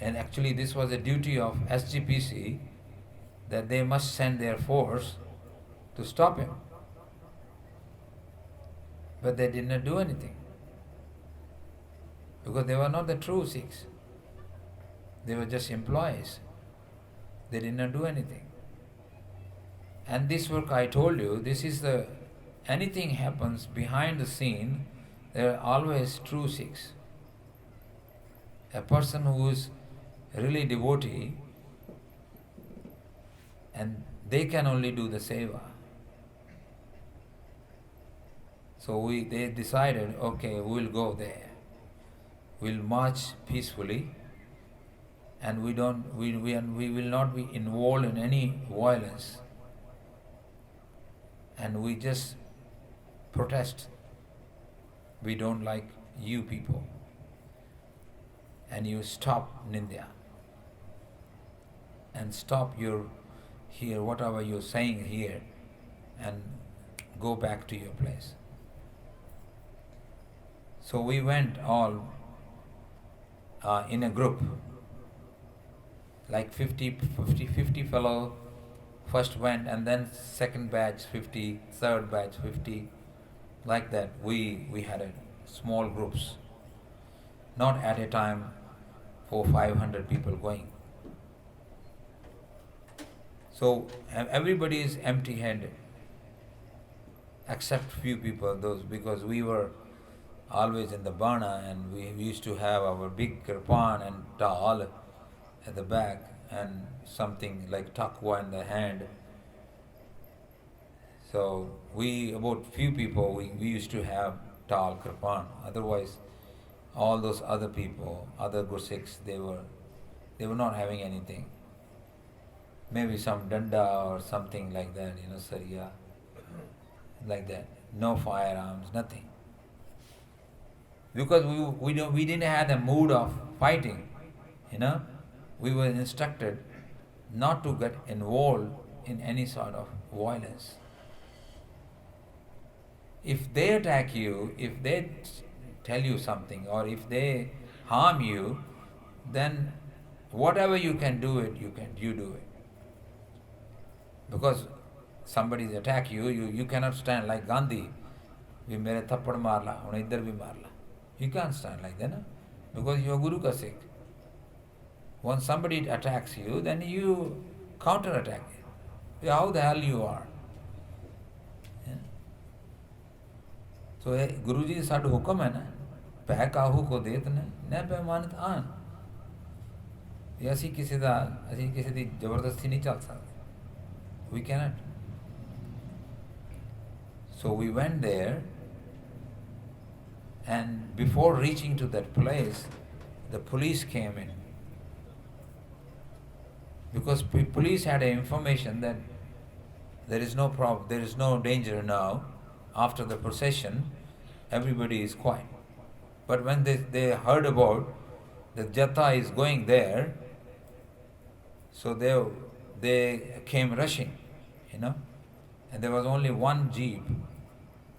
And actually this was a duty of SGPC, that they must send their force to stop him. But they did not do anything, because they were not the true Sikhs. They were just employees. They did not do anything. And this work, I told you, this is the, anything happens behind the scene, there are always true Sikhs. A person who is really devotee, and they can only do the seva. So they decided, okay, we'll go there. We'll march peacefully, and we will not be involved in any violence. And we just protest. We don't like you people. And you stop Nindya. And stop your here, whatever you're saying here, and go back to your place. So we went all in a group, like 50 fellow first went, and then second batch 50, third batch 50, like that. We had a small groups, not at a time 400-500 people going. So everybody is empty-handed, except few people, those, because we were always in the Bana, and we used to have our big kirpan and taal at the back, and something like takwa in the hand. So about few people, we used to have taal kirpan. Otherwise, all those other people, other Gursikhs, they were not having anything. Maybe some danda or something like that, sariya, like that. No firearms, nothing. Because we didn't have the mood of fighting, We were instructed not to get involved in any sort of violence. If they attack you, if they tell you something, or if they harm you, then whatever you can do it, you do it. Because somebody attack you cannot stand like Gandhi. We mere thappad marla, hun idhar bhi marla. You can't stand like that, no? Because you are Guru ka Sikh. Once somebody attacks you, then you counter-attack it. How the hell you are? Yeah. So Guruji साडा हुक्म है ना, पै काहू को देत न पै मानत आन. ਅਸੀਂ ਕਿਸੇ ਦੀ ਜ਼ਬਰਦਸਤੀ ਨਹੀਂ ਚੱਲ ਸਕਦੇ. We cannot. So we went there, and before reaching to that place, the police came in. Because police had information that there is no problem, there is no danger now. After the procession, everybody is quiet. But when they heard about the Jatha is going there, so they came rushing, And there was only one jeep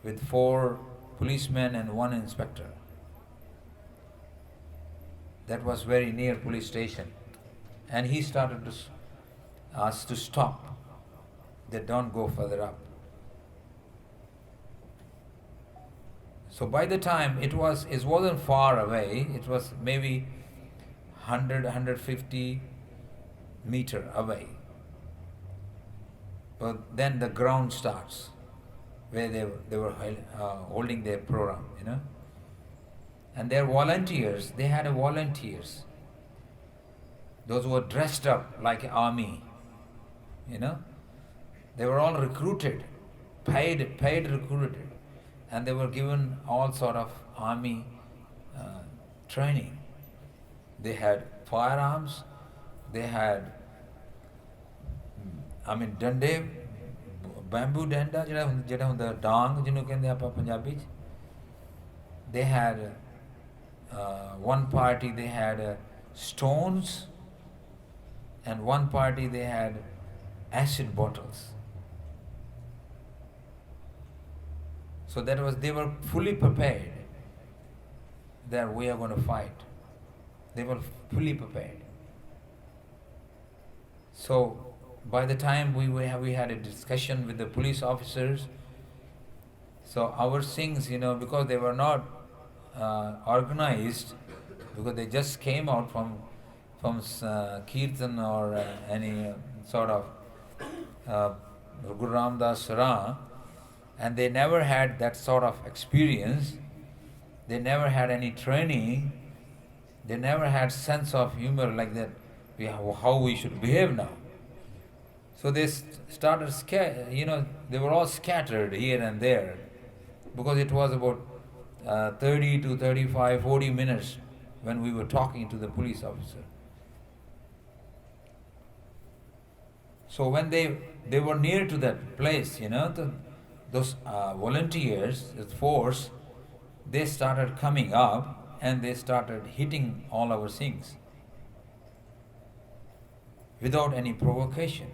with 4 policemen and 1 inspector. That was very near police station. And he started to ask to stop. They don't go further up. So by the time it wasn't far away, it was maybe 150 meter away. But then the ground starts, where they were holding their program, And their volunteers, they had volunteers. Those who were dressed up like army, They were all recruited, paid recruited. And they were given all sort of army training. They had firearms, they had, dande, bamboo danda, ਜਿਹੜਾ ਹੁੰਦਾ ਡਾਂਗ ਜਿਹਨੂੰ ਕਹਿੰਦੇ ਆਪਾਂ ਪੰਜਾਬੀ ਚ. They had one party they had stones, and one party they had acid bottles. So they were fully prepared that we are going to fight. They were fully prepared. So by the time we had a discussion with the police officers, so our Singhs, because they were not organized, because they just came out from from Kirtan or any sort of Guru Ram Das Ra, and they never had that sort of experience. They never had any training. They never had sense of humor like that. How we should behave now. So they started, they were all scattered here and there because it was about 30 to 35, 40 minutes when we were talking to the police officer. So when they were near to that place, those volunteers, the force, they started coming up and they started hitting all our Singhs without any provocation.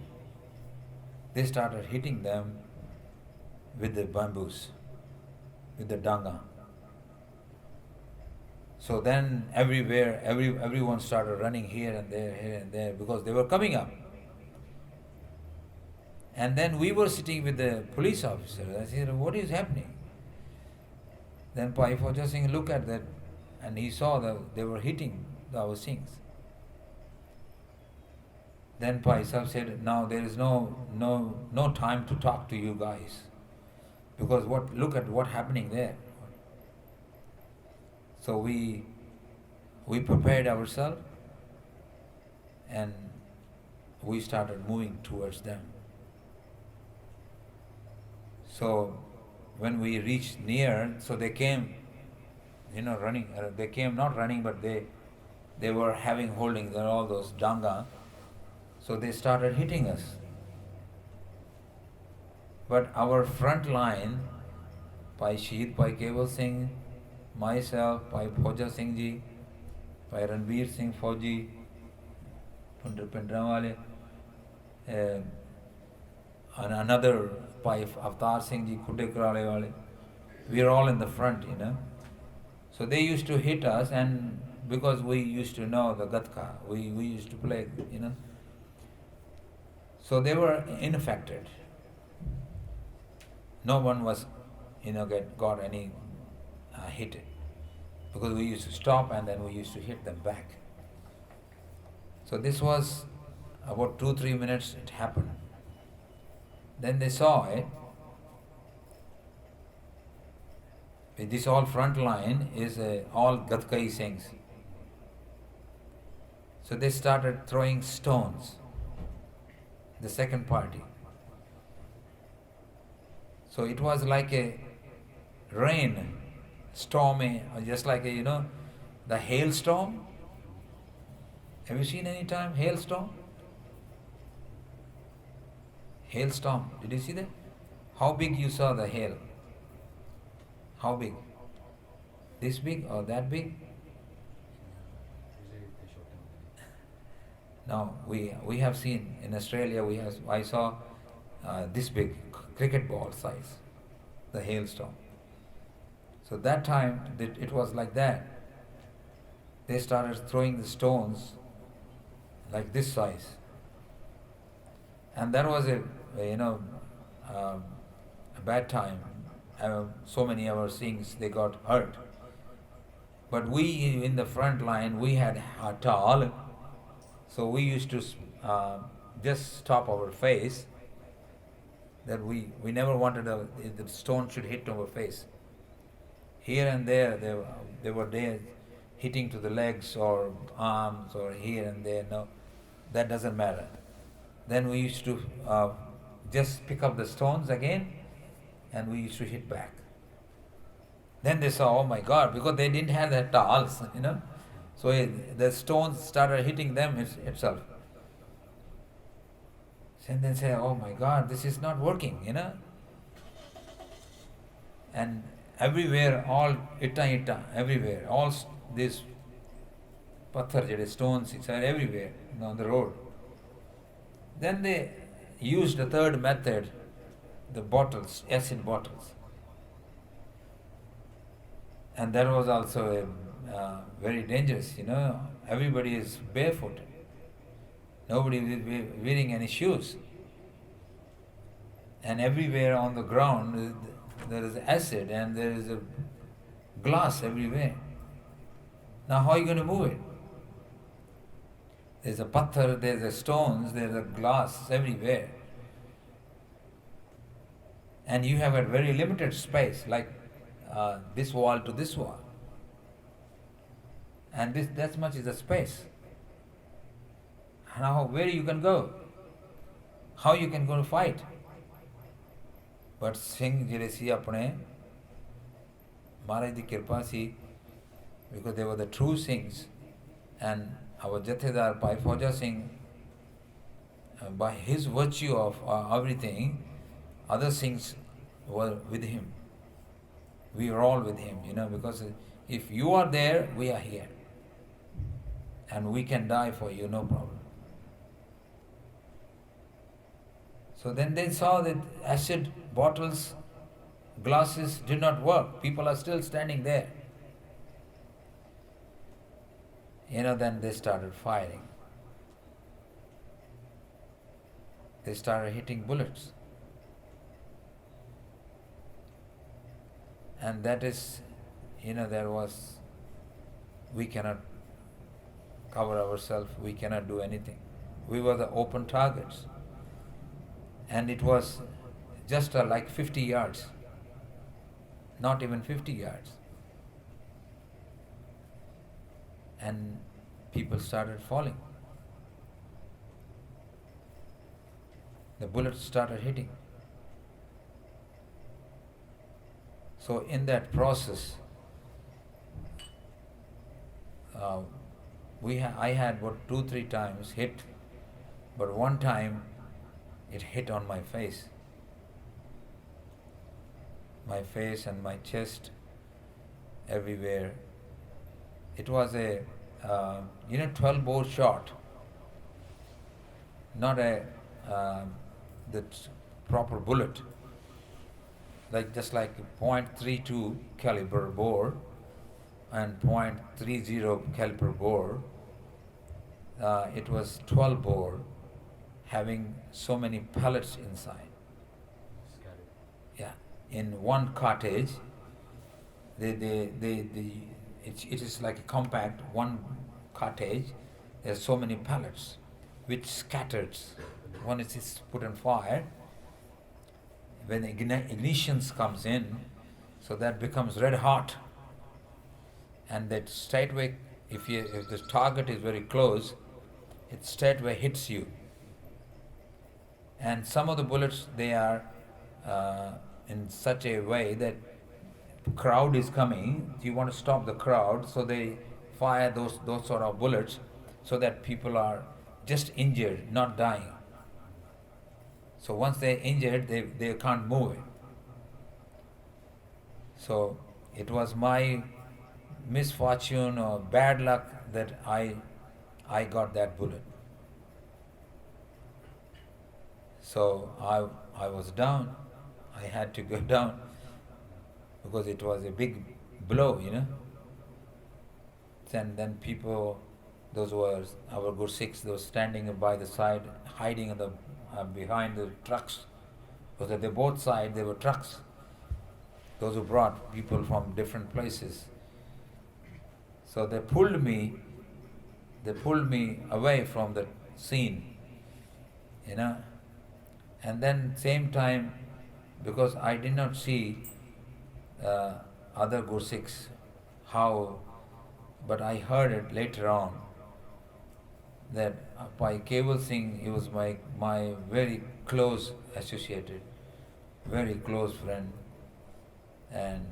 They started hitting them with the bamboos, with the danga. So then everyone started running here and there because they were coming up. And then we were sitting with the police officer. I said, what is happening? Then Bhai Amolak Singh looked at that and he saw that they were hitting our Singhs. Then Bhai Sahib said, now there is no time to talk to you guys. Because look at what's happening there. So we prepared ourselves and we started moving towards them. So when we reached near, so they came, running. They came not running, but they were holding all those danga. So they started hitting us. But our front line, Bhai Shaheed, Bhai Keval Singh, myself, Bhai Amolak Singh ji, Bhai Ranveer Singh Fauji, Pundir Pindrawale, and another Bhai Avtar Singh ji, Khude Karale Wale. We are all in the front, So they used to hit us, and because we used to know the Gatka, we used to play, So they were unaffected. No one was, got any hit. Because we used to stop and then we used to hit them back. So this was about 2-3 minutes it happened. Then they saw it. This all front line is all Gatkai Singhs. So they started throwing stones. The second party. So it was like a rain, stormy, just like the hailstorm. Have you seen any time hailstorm? Hailstorm. Did you see that? How big you saw the hail? How big? This big or that big? Now we have seen in Australia. I saw this big cricket ball size, the hailstorm. So that time it was like that. They started throwing the stones like this size, and that was a bad time. So many of our Singhs, they got hurt. But we in the front line, we had a towel. So we used to just stop our face, that we never wanted the stone should hit our face. Here and there, they were there hitting to the legs or arms or here and there. No, that doesn't matter. Then we used to just pick up the stones again and we used to hit back. Then they saw, oh my God, because they didn't have the towels, So the stones started hitting them itself. And then say, oh my God, this is not working, And everywhere, all itta, everywhere, all these pathar, stones, it's everywhere on the road. Then they used the third method, the bottles, acid bottles. And that was also very dangerous, Everybody is barefooted. Nobody is wearing any shoes. And everywhere on the ground there is acid and there is a glass everywhere. Now how are you going to move it? There's a pathar, there's a stones, there's a glass everywhere. And you have a very limited space, like this wall to this wall. And this that much is the space. Now where you can go? How you can go to fight? But Singh ਜਿਹੜੇ ਸੀ ਆਪਣੇ ਮਹਾਰਾਜ ਦੀ ਕਿਰਪਾ ਸੀ, because they were the true Singhs, and our Jathedar Bhai Fauja Singh, by his virtue of everything, other Singhs were with him. We are all with him, because if you are there, we are here. And we can die for you, no problem. So then they saw that acid bottles, glasses did not work. People are still standing there. Then they started firing. They started hitting bullets. And that is, there was, we cannot cover ourselves, we cannot do anything. We were the open targets. And it was just like 50 yards, not even 50 yards. And people started falling. The bullets started hitting. So in that process, I had about 2-3 times hit, but one time it hit on my face. My face and my chest, everywhere. It was a 12-bore shot, not the proper bullet, just like .32 caliber bore and .30 caliber bore. It was 12 bore, having so many pellets inside. Yeah, in one cartridge, it is like a compact one cartridge. There's so many pellets, which scatters. When it is put on fire, when ignition comes in, so that becomes red hot, and that straightway, if the target is very close, it straightway hits you. And some of the bullets, they are in such a way that crowd is coming, you want to stop the crowd, so they fire those sort of bullets so that people are just injured, not dying. So once they're injured, they can't move it. So it was my misfortune or bad luck that I got that bullet. So I was down. I had to go down because it was a big blow, And then people, those were our good Sikhs, they were standing by the side, hiding in the behind the trucks, because at the both sides there were trucks. Those who brought people from different places. So they pulled me away from the scene, And then same time, because I did not see other Gursikhs how, but I heard it later on that Bhai Keval Singh, he was my very close associated, very close friend, and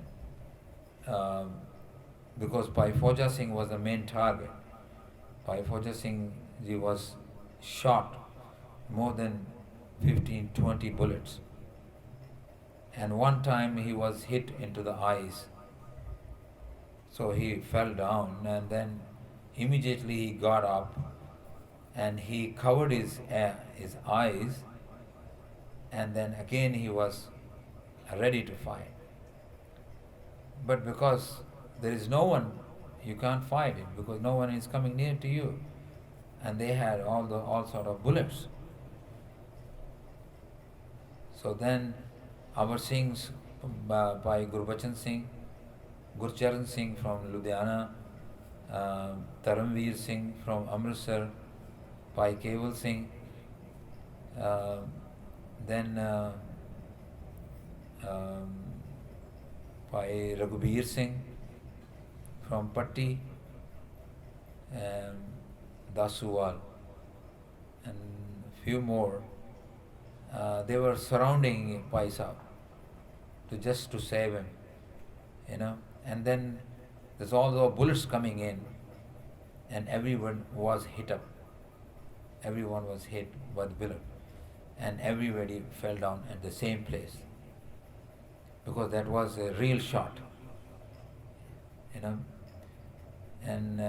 because Bhai Fauja Singh was the main target. Bhai Fauja Singh, he was shot more than 15-20 bullets, and one time he was hit into the eyes, so he fell down, and then immediately he got up and he covered his eyes, and then again he was ready to fight. But because there is no one, you can't fight it, because no one is coming near to you, and they had all sort of bullets. So then our Singhs, by Gurbachan Singh, Gurcharan Singh from Ludhiana, Taramveer Singh from Amritsar, Bhai Keval Singh, uh, then um, Bhai Raghubir Singh from Patti, and Dasuwal, and few more. They were surrounding Bhai Sahib just to save him, you know. And then there's all the bullets coming in, and everyone was hit up. Everyone was hit by the bullet, and everybody fell down at the same place because that was a real shot, you know. And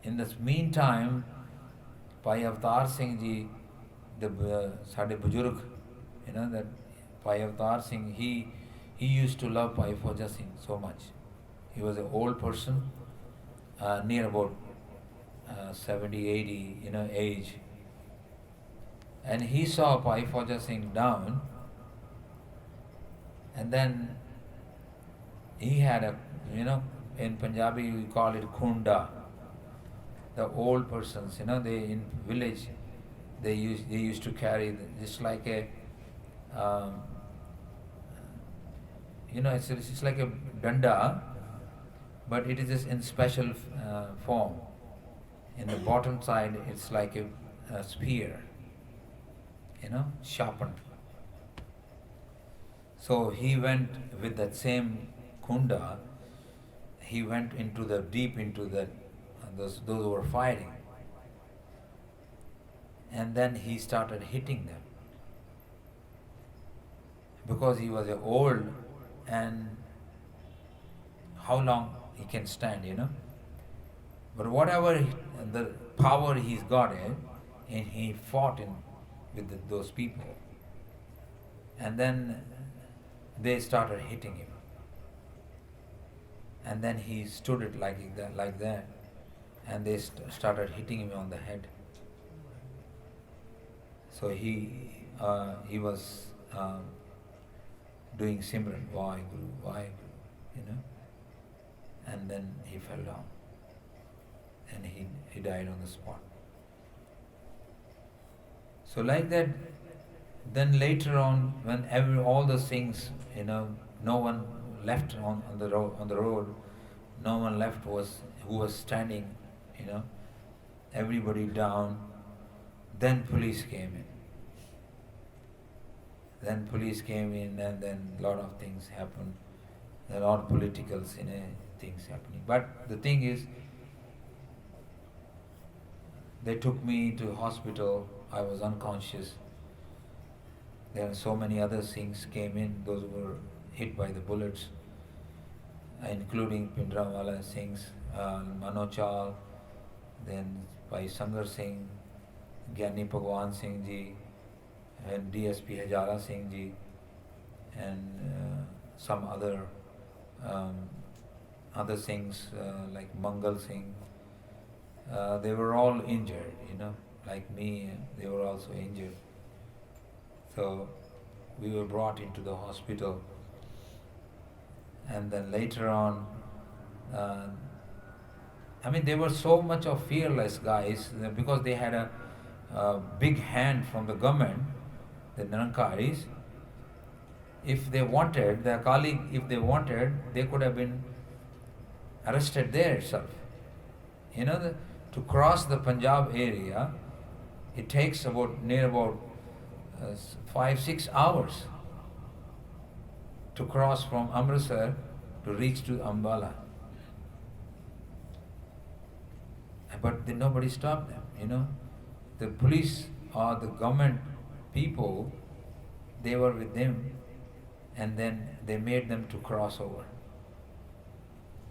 in this meantime, Bhai Avtar Singh ji, the Sade Bujurg, you know, that Bhai Avtar Singh, he used to love Bhai Fauja Singh so much. He was an old person, near about 70, 80, you know, age. And he saw Bhai Fauja Singh down, and then he had a, you know, in Punjabi we call it khunda. The old persons, you know, they in village, they used to carry just like a, you know, it's like a danda, but it is just in special form. In the bottom side, it's like a spear, you know, sharpened. So he went with that same kunda. He went into the deep into the those who were fighting, and then he started hitting them because he was old, and how long he can stand, you know. But whatever the power he's got in, and he fought with those people, and then they started hitting him, and then he stood it like that, and they started hitting him on the head. So he was doing Simran, Vaheguru, Vaheguru, you know, and then he fell down, and he died on the spot. So like that, then later on, when all the Singhs, you know, no one left on the road, no one left who was standing, you know, everybody down. Then police came in. Then police came in, and then a lot of things happened. There are a lot of political things happening. But the thing is, they took me to hospital. I was unconscious. There are so many other things came in. Those were hit by the bullets, including Pindramwala Singhs, Manochal, then by Sangar Singh, Gyani Bhagwan Singh ji, and DSP Hajara Singh ji, and some other Singhs like Mangal Singh. They were all injured, you know, like me. They were also injured. So we were brought into the hospital, and then later on, they were so much of fearless guys because they had a big hand from the government, the Narankaris. If they wanted, their colleague, if they wanted, they could have been arrested there itself. You know, to cross the Punjab area, it takes near about 5-6 hours to cross from Amritsar to reach to Ambala. But nobody stopped them, you know. The police or the government people, they were with them, and then they made them to cross over.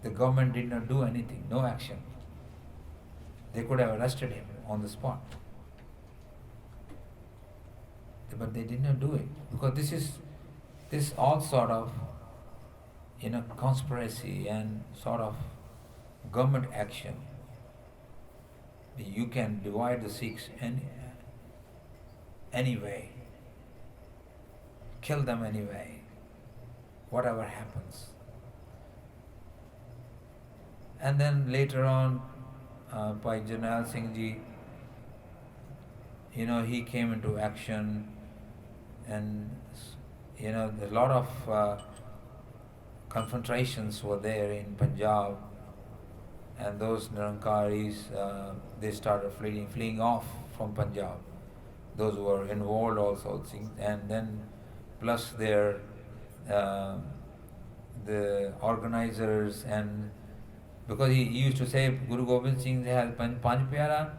The government did not do anything, no action. They could have arrested him on the spot. But they did not do it because this all sort of, you know, conspiracy and sort of government action. You can divide the Sikhs anyway, kill them anyway, whatever happens. And then later on, by Jarnail Singh ji, he came into action, and a lot of confrontations were there in Punjab, and those Narankaris, they started fleeing off from Punjab. Those who were involved also, and then plus uh, the organizers, and because he used to say Guru Gobind Singh has Panj Pyara,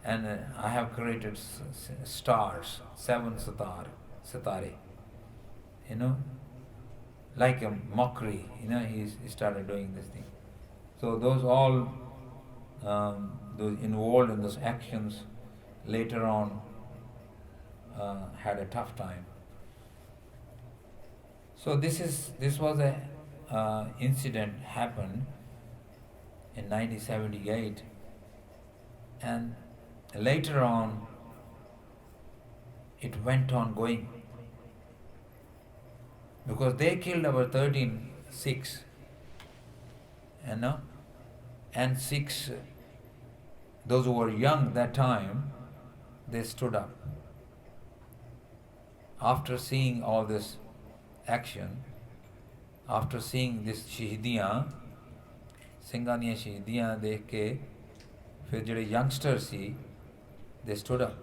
and I have created stars, 7 satare, you know, like a mockery, he started doing this thing. So those all, those involved in those actions later on had a tough time. So this was a incident happened in 1978, and later on it went on going, because they killed our 13 Sikhs, and Sikhs, those who were young that time, they stood up. After seeing all this action, after seeing this Shaheediyan, ਸਿੰਘਾਂ ਦੀਆਂ ਸ਼ਹੀਦੀਆਂ ਦੇਖ ਕੇ ਫਿਰ ਜਿਹੜੇ youngsters C, they stood up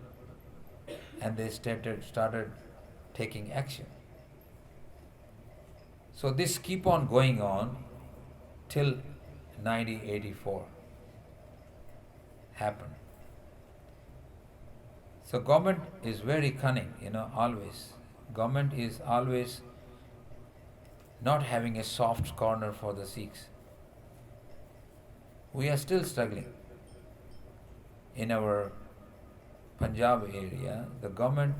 and they started taking action. So this keep on going on till 1984 happened. So government is very cunning, always. Government is always not having a soft corner for the Sikhs. We are still struggling in our Punjab area. The government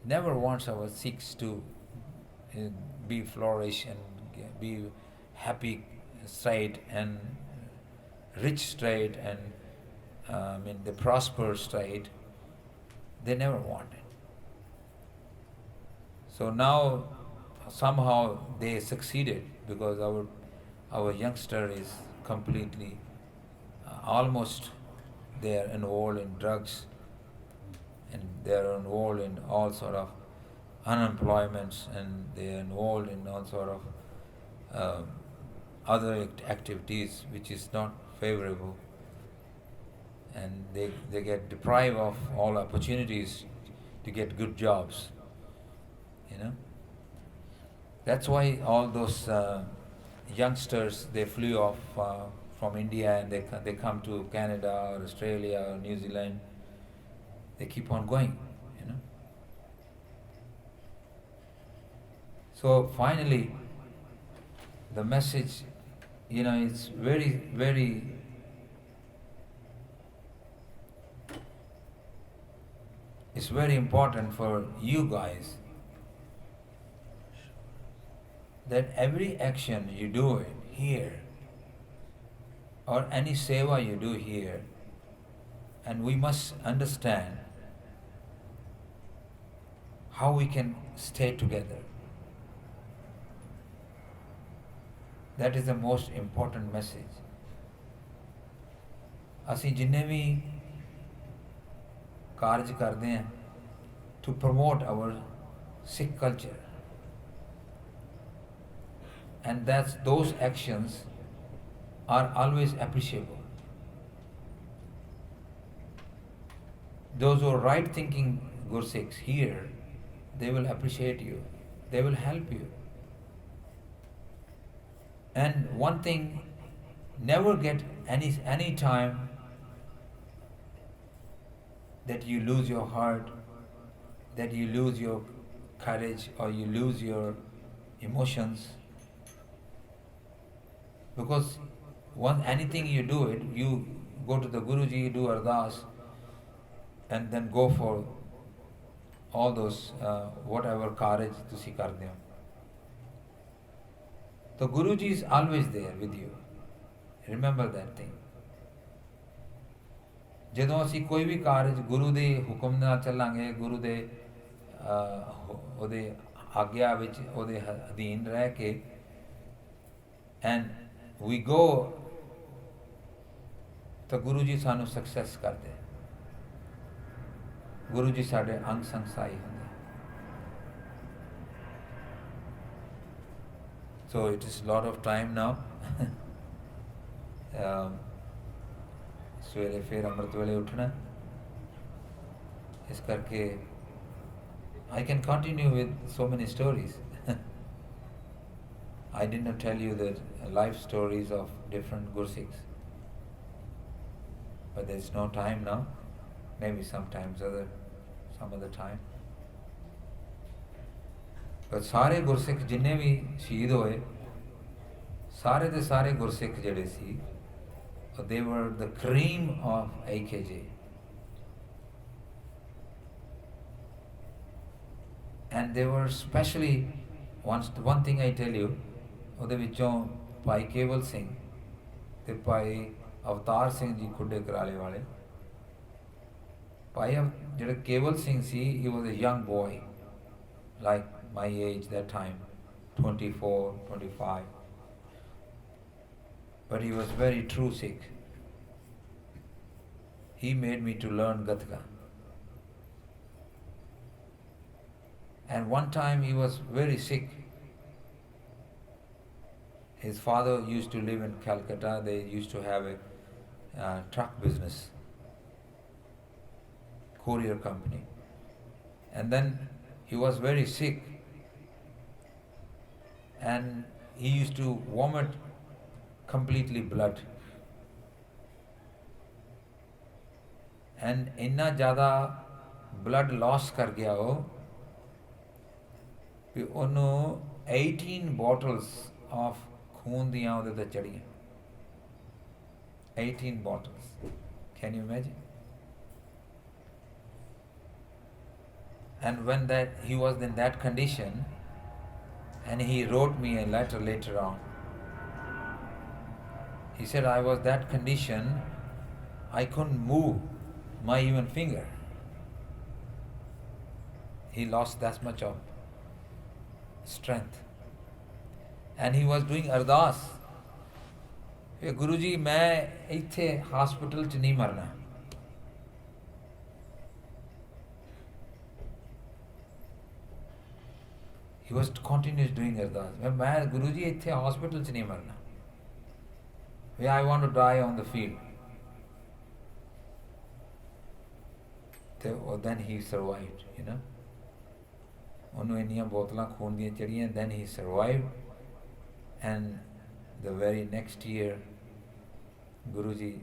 never wants our Sikhs to be flourish and be happy state and rich state and the prosperous state. They never want it. So now somehow they succeeded, because our youngster is completely almost they are involved in drugs, and they are involved in all sort of unemployments, and they are involved in all sort of other activities which is not favorable, and they get deprived of all opportunities to get good jobs. That's why all those youngsters, they flew off from India, and they come to Canada or Australia or New Zealand. They keep on going. So finally, the message, it's very, very it's very important for you guys that every action you do it here, or any seva you do here, and we must understand how we can stay together. That is the most important message. ਅਸੀਂ ਜਿੰਨੇ ਵੀ ਕਾਰਜ ਕਰਦੇ ਹਾਂ to promote our Sikh culture, and those actions are always appreciable. Those who are right thinking Gursikhs here, they will appreciate you, they will help you. And one thing, never get any time that you lose your heart, that you lose your courage, or you lose your emotions. Because anything you do it, you go to the Guruji, you do ardas, and then go for all those whatever courage tusi karde ho. So Guruji is always there with you. Remember that thing. ਜਦੋਂ ਅਸੀਂ ਕੋਈ ਵੀ ਕਾਰਜ ਗੁਰੂ ਦੇ ਹੁਕਮ ਨਾਲ ਚੱਲਾਂਗੇ, ਗੁਰੂ ਦੇ ਉਹਦੇ ਆਗਿਆ ਵਿੱਚ, ਉਹਦੇ ਅਧੀਨ ਰਹਿ ਕੇ, and we go, ਤਾਂ ਗੁਰੂ ਜੀ ਸਾਨੂੰ ਸਕਸੈਸ ਕਰਦੇ. ਗੁਰੂ ਜੀ ਸਾਡੇ ਅੰਗ ਸੰਗ ਸਾਈ ਹੁੰਦੇ। So it is a lot of time now. ਸਵੇਰੇ ਫਿਰ ਅੰਮ੍ਰਿਤ ਵੇਲੇ ਉੱਠਣਾ, ਇਸ ਕਰਕੇ I can continue with so many stories. I did not tell you the life stories of different Gursikhs, but there's no time now. Maybe some other time. But ਸਾਰੇ ਗੁਰਸਿੱਖ ਜਿੰਨੇ ਵੀ ਸ਼ਹੀਦ ਹੋਏ, ਸਾਰੇ ਦੇ ਸਾਰੇ ਗੁਰਸਿੱਖ ਜਿਹੜੇ ਸੀ, they were the cream of AKJ. And they were especially, one thing I tell you, ਉਹਦੇ ਵਿੱਚੋਂ ਭਾਈ ਕੇਵਲ ਸਿੰਘ ਤੇ ਭਾਈ ਅਵਤਾਰ ਸਿੰਘ ਜੀ ਖੁੱਡੇ ਕਰਾਲੇ ਵਾਲੇ। ਭਾਈ ਜਿਹੜਾ ਕੇਵਲ ਸਿੰਘ ਸੀ, he was a young boy, like my age that time, 24, 25. But he was very true Sikh. He made me to learn Gatka. And one time he was very sick. His father used to live in Calcutta. They used to have a truck business, courier company. And then he was very sick. And he used to vomit completely blood. And ਇੰਨਾ ਜ਼ਿਆਦਾ blood loss ਕਰ ਗਿਆ ਉਹ ਕਿ ਉਹਨੂੰ 18 bottles of ਖੂਨ ਦੀਆਂ ਉਹਦੇ ਤੇ ਚੜੀਆਂ। 18 bottles. Can you imagine? And when he was in that condition, and he wrote me a letter later on. He said, I was that condition, I couldn't move my even finger. He lost that much of strength. And he was doing ardas. Guru ji, मैं इत्थे hospital च नहीं मरना। He was continuous doing ardas. मैं गुरु जी इत्थे hospital च नहीं मरना। I want to die on the field. Then he survived, you know. ਉਹਨੂੰ ਇੰਨੀਆਂ ਬੋਤਲਾਂ ਖੂਨ ਦੀਆਂ ਚੜੀਆਂ, then he survived. And the very next year, Guruji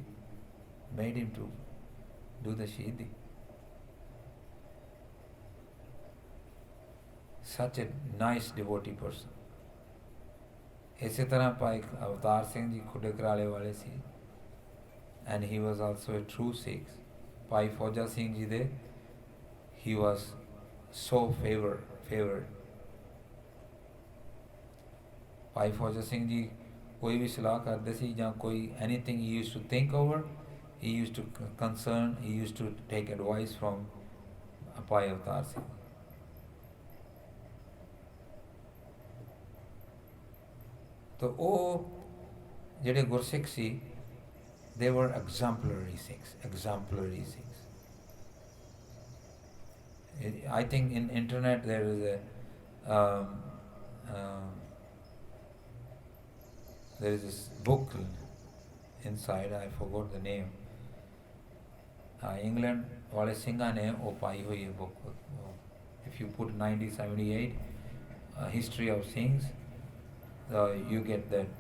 made him to do the Shaheedi. Such a nice devotee person. ਇਸੇ ਤਰ੍ਹਾਂ ਭਾਈ ਅਵਤਾਰ ਸਿੰਘ ਜੀ ਖੁੱਡੇ ਕਰਾਲੇ ਵਾਲੇ ਸੀ, and he was also a true Sikh. ਭਾਈ ਫੌਜਾ ਸਿੰਘ ਜੀ ਦੇ, he was so favored. ਭਾਈ ਫੌਜਾ ਸਿੰਘ ਜੀ ਕੋਈ ਵੀ ਸਲਾਹ ਕਰਦੇ ਸੀ ਜਾਂ ਕੋਈ anything he used to think over, he used to take advice from ਭਾਈ ਅਵਤਾਰ ਸਿੰਘ. तो ਉਹ ਜਿਹੜੇ ਗੁਰਸਿੱਖ ਸੀ, they were exemplary Sikhs. I think in internet there is there is this book inside, I forgot the name. England ਵਾਲੇ ਸਿੰਘਾਂ ਨੇ ਉਹ ਪਾਈ ਹੋਈ ਹੈ book. If you put 1978 history of Singhs, you get that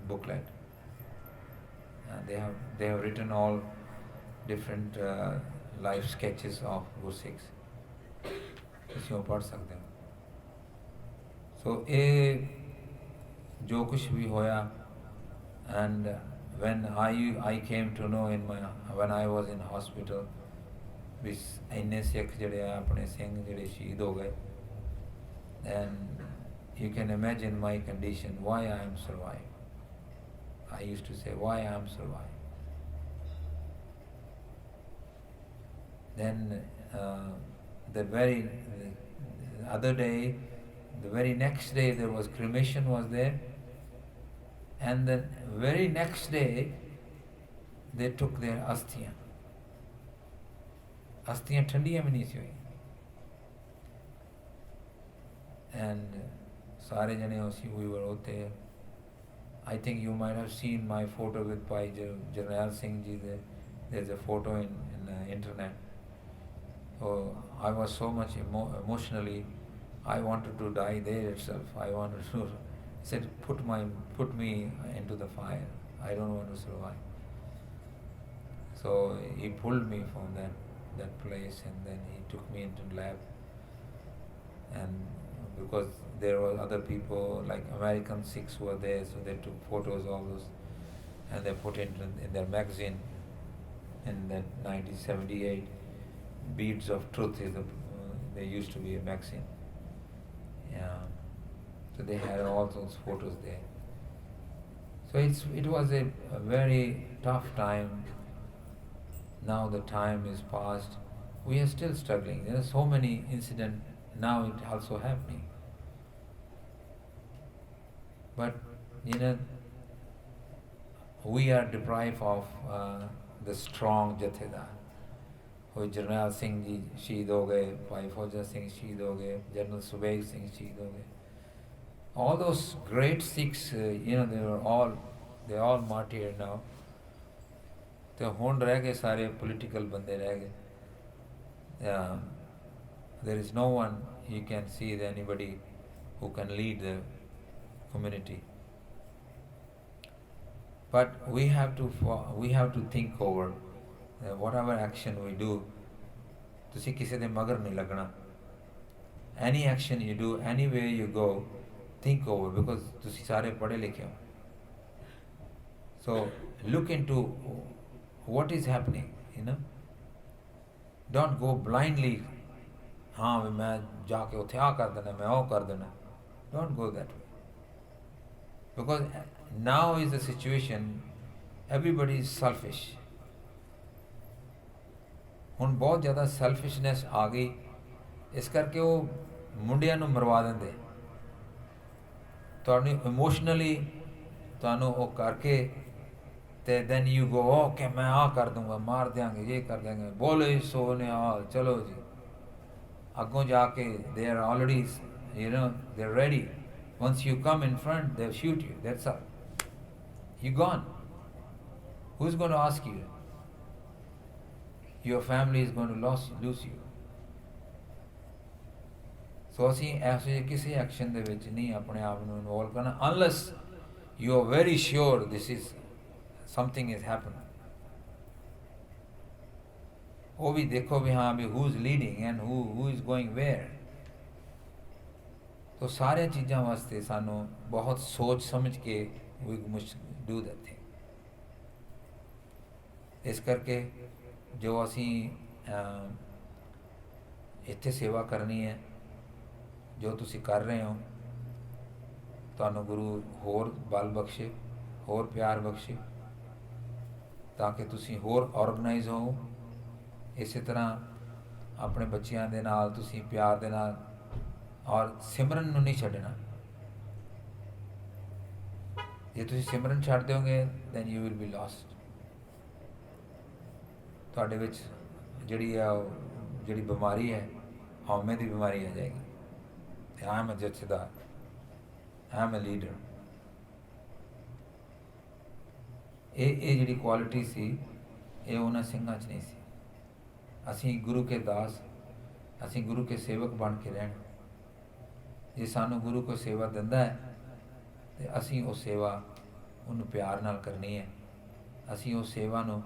booklet. They have written all different life sketches of Gursikhs. ਤੁਸੀਂ ਉਹ ਪੜ੍ਹ ਸਕਦੇ ਹੋ. So ਇਹ ਜੋ ਕੁਛ ਵੀ ਹੋਇਆ, and when I came to know when I was in hospital, ਵੀ ਇੰਨੇ ਸਿੱਖ ਜਿਹੜੇ ਆ ਆਪਣੇ ਸਿੰਘ ਜਿਹੜੇ ਸ਼ਹੀਦ ਹੋ ਗਏ, and you can imagine my condition, why I am surviving. I used to say, why I am surviving. Then the other day, the very next day, there was cremation was there, and the very next day they took their asthia. अस्थियाँ ठंडियां भी नहीं सी हुई and सारे जने उसी we were होते हैं. I think you might have seen my photo with Bhai Jarnail Singh ji. There's a photo in internet. So I was so much emotionally, I wanted to die there itself. I wanted to, said, put me into the fire. I don't want to survive. So he pulled me from that place, and then he took me into the lab. And because there were other people like American Sikhs were there, so they took photos, all those, and they put it in their magazine. In that 1978, Beads of Truth is there used to be a magazine. Yeah, so they had all those photos there. So it was a very tough time. Now the time is past. We are still struggling. There are so many incidents now. It also happening. But we are deprived of the strong Jathedar. कोई जरनैल सिंह जी शहीद हो गए, भाई फौजा सिंह शहीद हो गए, general Subeg Singh शहीद हो गए. All those great Sikhs, they all martyred now. तो हुण रह गए सारे political बंदे रह गए. There is no one you can see anybody who can lead the community. But we have to think over whatever action we do. तुसी किसी दे मगर नहीं लगना. Any action you do, anywhere you go, think over, because तुसी सारे पढ़े लिखे हो. So look into what is happening. Don't go blindly. हाँ मैं जाके उथे आ कर देना, मैं वो कर देना. Don't go that way. Because now is the situation, everybody is selfish. ਹੁਣ ਬਹੁਤ ਜ਼ਿਆਦਾ ਸੈਲਫਿਸ਼ਨੈਸ ਆ ਗਈ, ਇਸ ਕਰਕੇ ਉਹ ਮੁੰਡਿਆਂ ਨੂੰ ਮਰਵਾ ਦਿੰਦੇ. ਤੁਹਾਨੂੰ ਇਮੋਸ਼ਨਲੀ ਤੁਹਾਨੂੰ ਉਹ ਕਰਕੇ ਤੇ then you go, okay मैं आ कर दूंगा, मार देंगे, ये कर देंगे, बोले सो निहाल, चलो जी. अगों जाके they are already, they're ready. Once you come in front, they'll shoot you. That's all. You're gone. Who's going to ask you? Your family is going to lose you. So ਅਸੀਂ ਐਸੇ ਕਿਸੇ ਐਕਸ਼ਨ ਦੇ ਵਿੱਚ ਨਹੀਂ ਆਪਣੇ ਆਪ ਨੂੰ involve ਕਰਨਾ, unless you are very sure this is something has happened. ਉਹ ਵੀ ਦੇਖੋ ਵੀ ਹਾਂ ਵੀ who is leading and who is going where. तो सारे चीज़ों वास्ते सानू बहुत सोच समझ के we must do that thing. इस करके जो असी इत्थे सेवा करनी है, जो तुसी कर रहे हो, तुहानू गुरु होर बल बख्शे, होर प्यार बख्शे, ताकि तुसी होर ऑर्गेनाइज हो. इस तरह अपने बच्चों के नाल तुसी प्यार दे नाल और सिमरन नू नहीं छड्डना. जे तुसी सिमरन छड्ड दोगे then you will be lost. ਤੁਹਾਡੇ ਵਿੱਚ ਜਿਹੜੀ ਬਿਮਾਰੀ ਹੈ, ਹਉਮੈ ਦੀ ਬਿਮਾਰੀ ਆ ਜਾਏਗੀ. ਤੇ I am a ਜਥੇਦਾਰ, I am a leader. ਇਹ ਜਿਹੜੀ ਕੁਆਲਿਟੀ ਸੀ, ਇਹ ਉਹਨਾਂ ਸਿੰਘਾਂ 'ਚ ਨਹੀਂ ਸੀ. ਅਸੀਂ ਗੁਰੂ ਕੇ ਦਾਸ, ਅਸੀਂ ਗੁਰੂ ਕੇ ਸੇਵਕ ਬਣ ਕੇ ਰਹਿਣਾ. ਜੇ ਸਾਨੂੰ ਗੁਰੂ ਕੋਈ ਸੇਵਾ ਦਿੰਦਾ ਹੈ ਤੇ ਅਸੀਂ ਉਹ ਸੇਵਾ ਉਹਨੂੰ ਪਿਆਰ ਨਾਲ ਕਰਨੀ ਹੈ. ਅਸੀਂ ਉਹ ਸੇਵਾ ਨੂੰ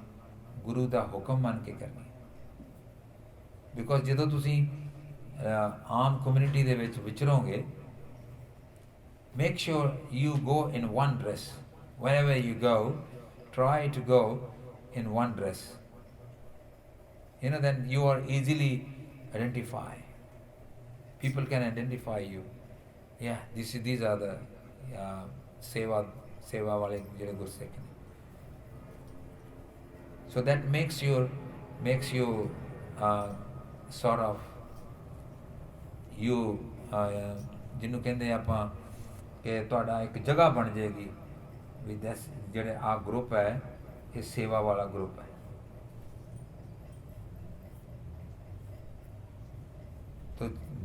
ਗੁਰੂ ਦਾ ਹੁਕਮ ਮੰਨ ਕੇ ਕਰਨੀ. ਬਿਕੋਜ਼ ਜਦੋਂ ਤੁਸੀਂ ਆਮ ਕਮਿਊਨਿਟੀ ਦੇ ਵਿੱਚ ਵਿਚਰੋਗੇ, make sure you go in one dress. wherever you go, try to go in one dress. Then you are easily identified. People can identify you. Yeah, these are the seva wale jehde gursikh. So that makes you sort of you ਜਿਹਨੂੰ ਕਹਿੰਦੇ ਆਪਾਂ ਕਿ ਤੁਹਾਡਾ ਇੱਕ ਜਗ੍ਹਾ ਬਣ ਜਾਏਗੀ ਵੀ ਜਿਹੜੇ ਆ ਗਰੁੱਪ ਹੈ ਇਹ ਸੇਵਾ ਵਾਲਾ ਗਰੁੱਪ ਹੈ.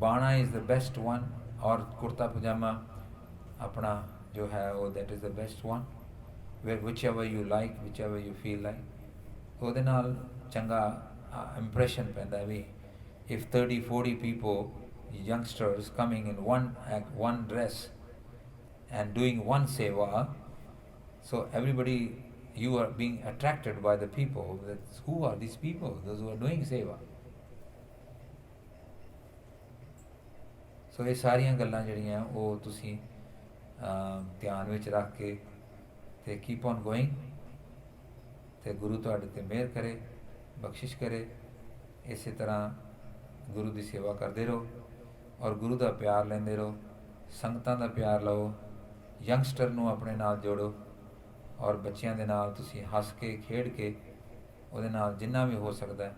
बाणा इज़ द बेस्ट वन, और कुर्ता पजामा अपना जो है वो that is the best one, which ever you like, which ever you feel like. ਉਹਦੇ ਨਾਲ ਚੰਗਾ ਇੰਪ੍ਰੈਸ਼ਨ ਪੈਂਦਾ ਵੀ if 30-40 people, youngsters coming in one dress and doing one seva, so everybody, you are being attracted by the people, that who are these people, those who are doing seva। ਸੋ ਇਹ ਸਾਰੀਆਂ ਗੱਲਾਂ ਜਿਹੜੀਆਂ ਉਹ ਤੁਸੀਂ ਧਿਆਨ ਵਿੱਚ ਰੱਖ ਕੇ ਤੇ ਕੀਪ ਔਨ ਗੋਇੰਗ, ਤੇ ਗੁਰੂ ਤੁਹਾਡੇ ਤੇ ਮਿਹਰ ਕਰੇ, ਬਖਸ਼ਿਸ਼ ਕਰੇ। ਇਸੇ ਤਰ੍ਹਾਂ ਗੁਰੂ ਦੀ ਸੇਵਾ ਕਰਦੇ ਰਹੋ ਔਰ ਗੁਰੂ ਦਾ ਪਿਆਰ ਲੈਂਦੇ ਰਹੋ, ਸੰਗਤਾਂ ਦਾ ਪਿਆਰ ਲਓ, ਯੰਗਸਟਰ ਨੂੰ ਆਪਣੇ ਨਾਲ ਜੋੜੋ ਔਰ ਬੱਚਿਆਂ ਦੇ ਨਾਲ ਤੁਸੀਂ ਹੱਸ ਕੇ ਖੇਡ ਕੇ ਉਹਦੇ ਨਾਲ ਜਿੰਨਾ ਵੀ ਹੋ ਸਕਦਾ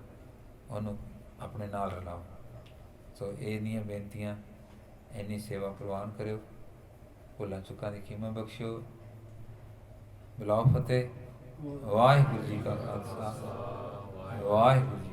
ਉਹਨੂੰ ਆਪਣੇ ਨਾਲ ਰਲਾਓ। ਸੋ ਇਹ ਇੰਨੀਆਂ ਬੇਨਤੀਆਂ, ਇੰਨੀ ਸੇਵਾ ਪ੍ਰਵਾਨ ਕਰਿਓ, ਭੁੱਲਾਂ ਚੁੱਕਾਂ ਦੀ ਖਿਮਾ ਬਖਸ਼ਿਓ। ਬੁਲਾਓ ਫਤਿਹ। ਵਾਹਿਗੁਰੂ ਜੀ ਕਾ ਖਾਲਸਾ, ਵਾਹਿਗੁਰੂ ਜੀ।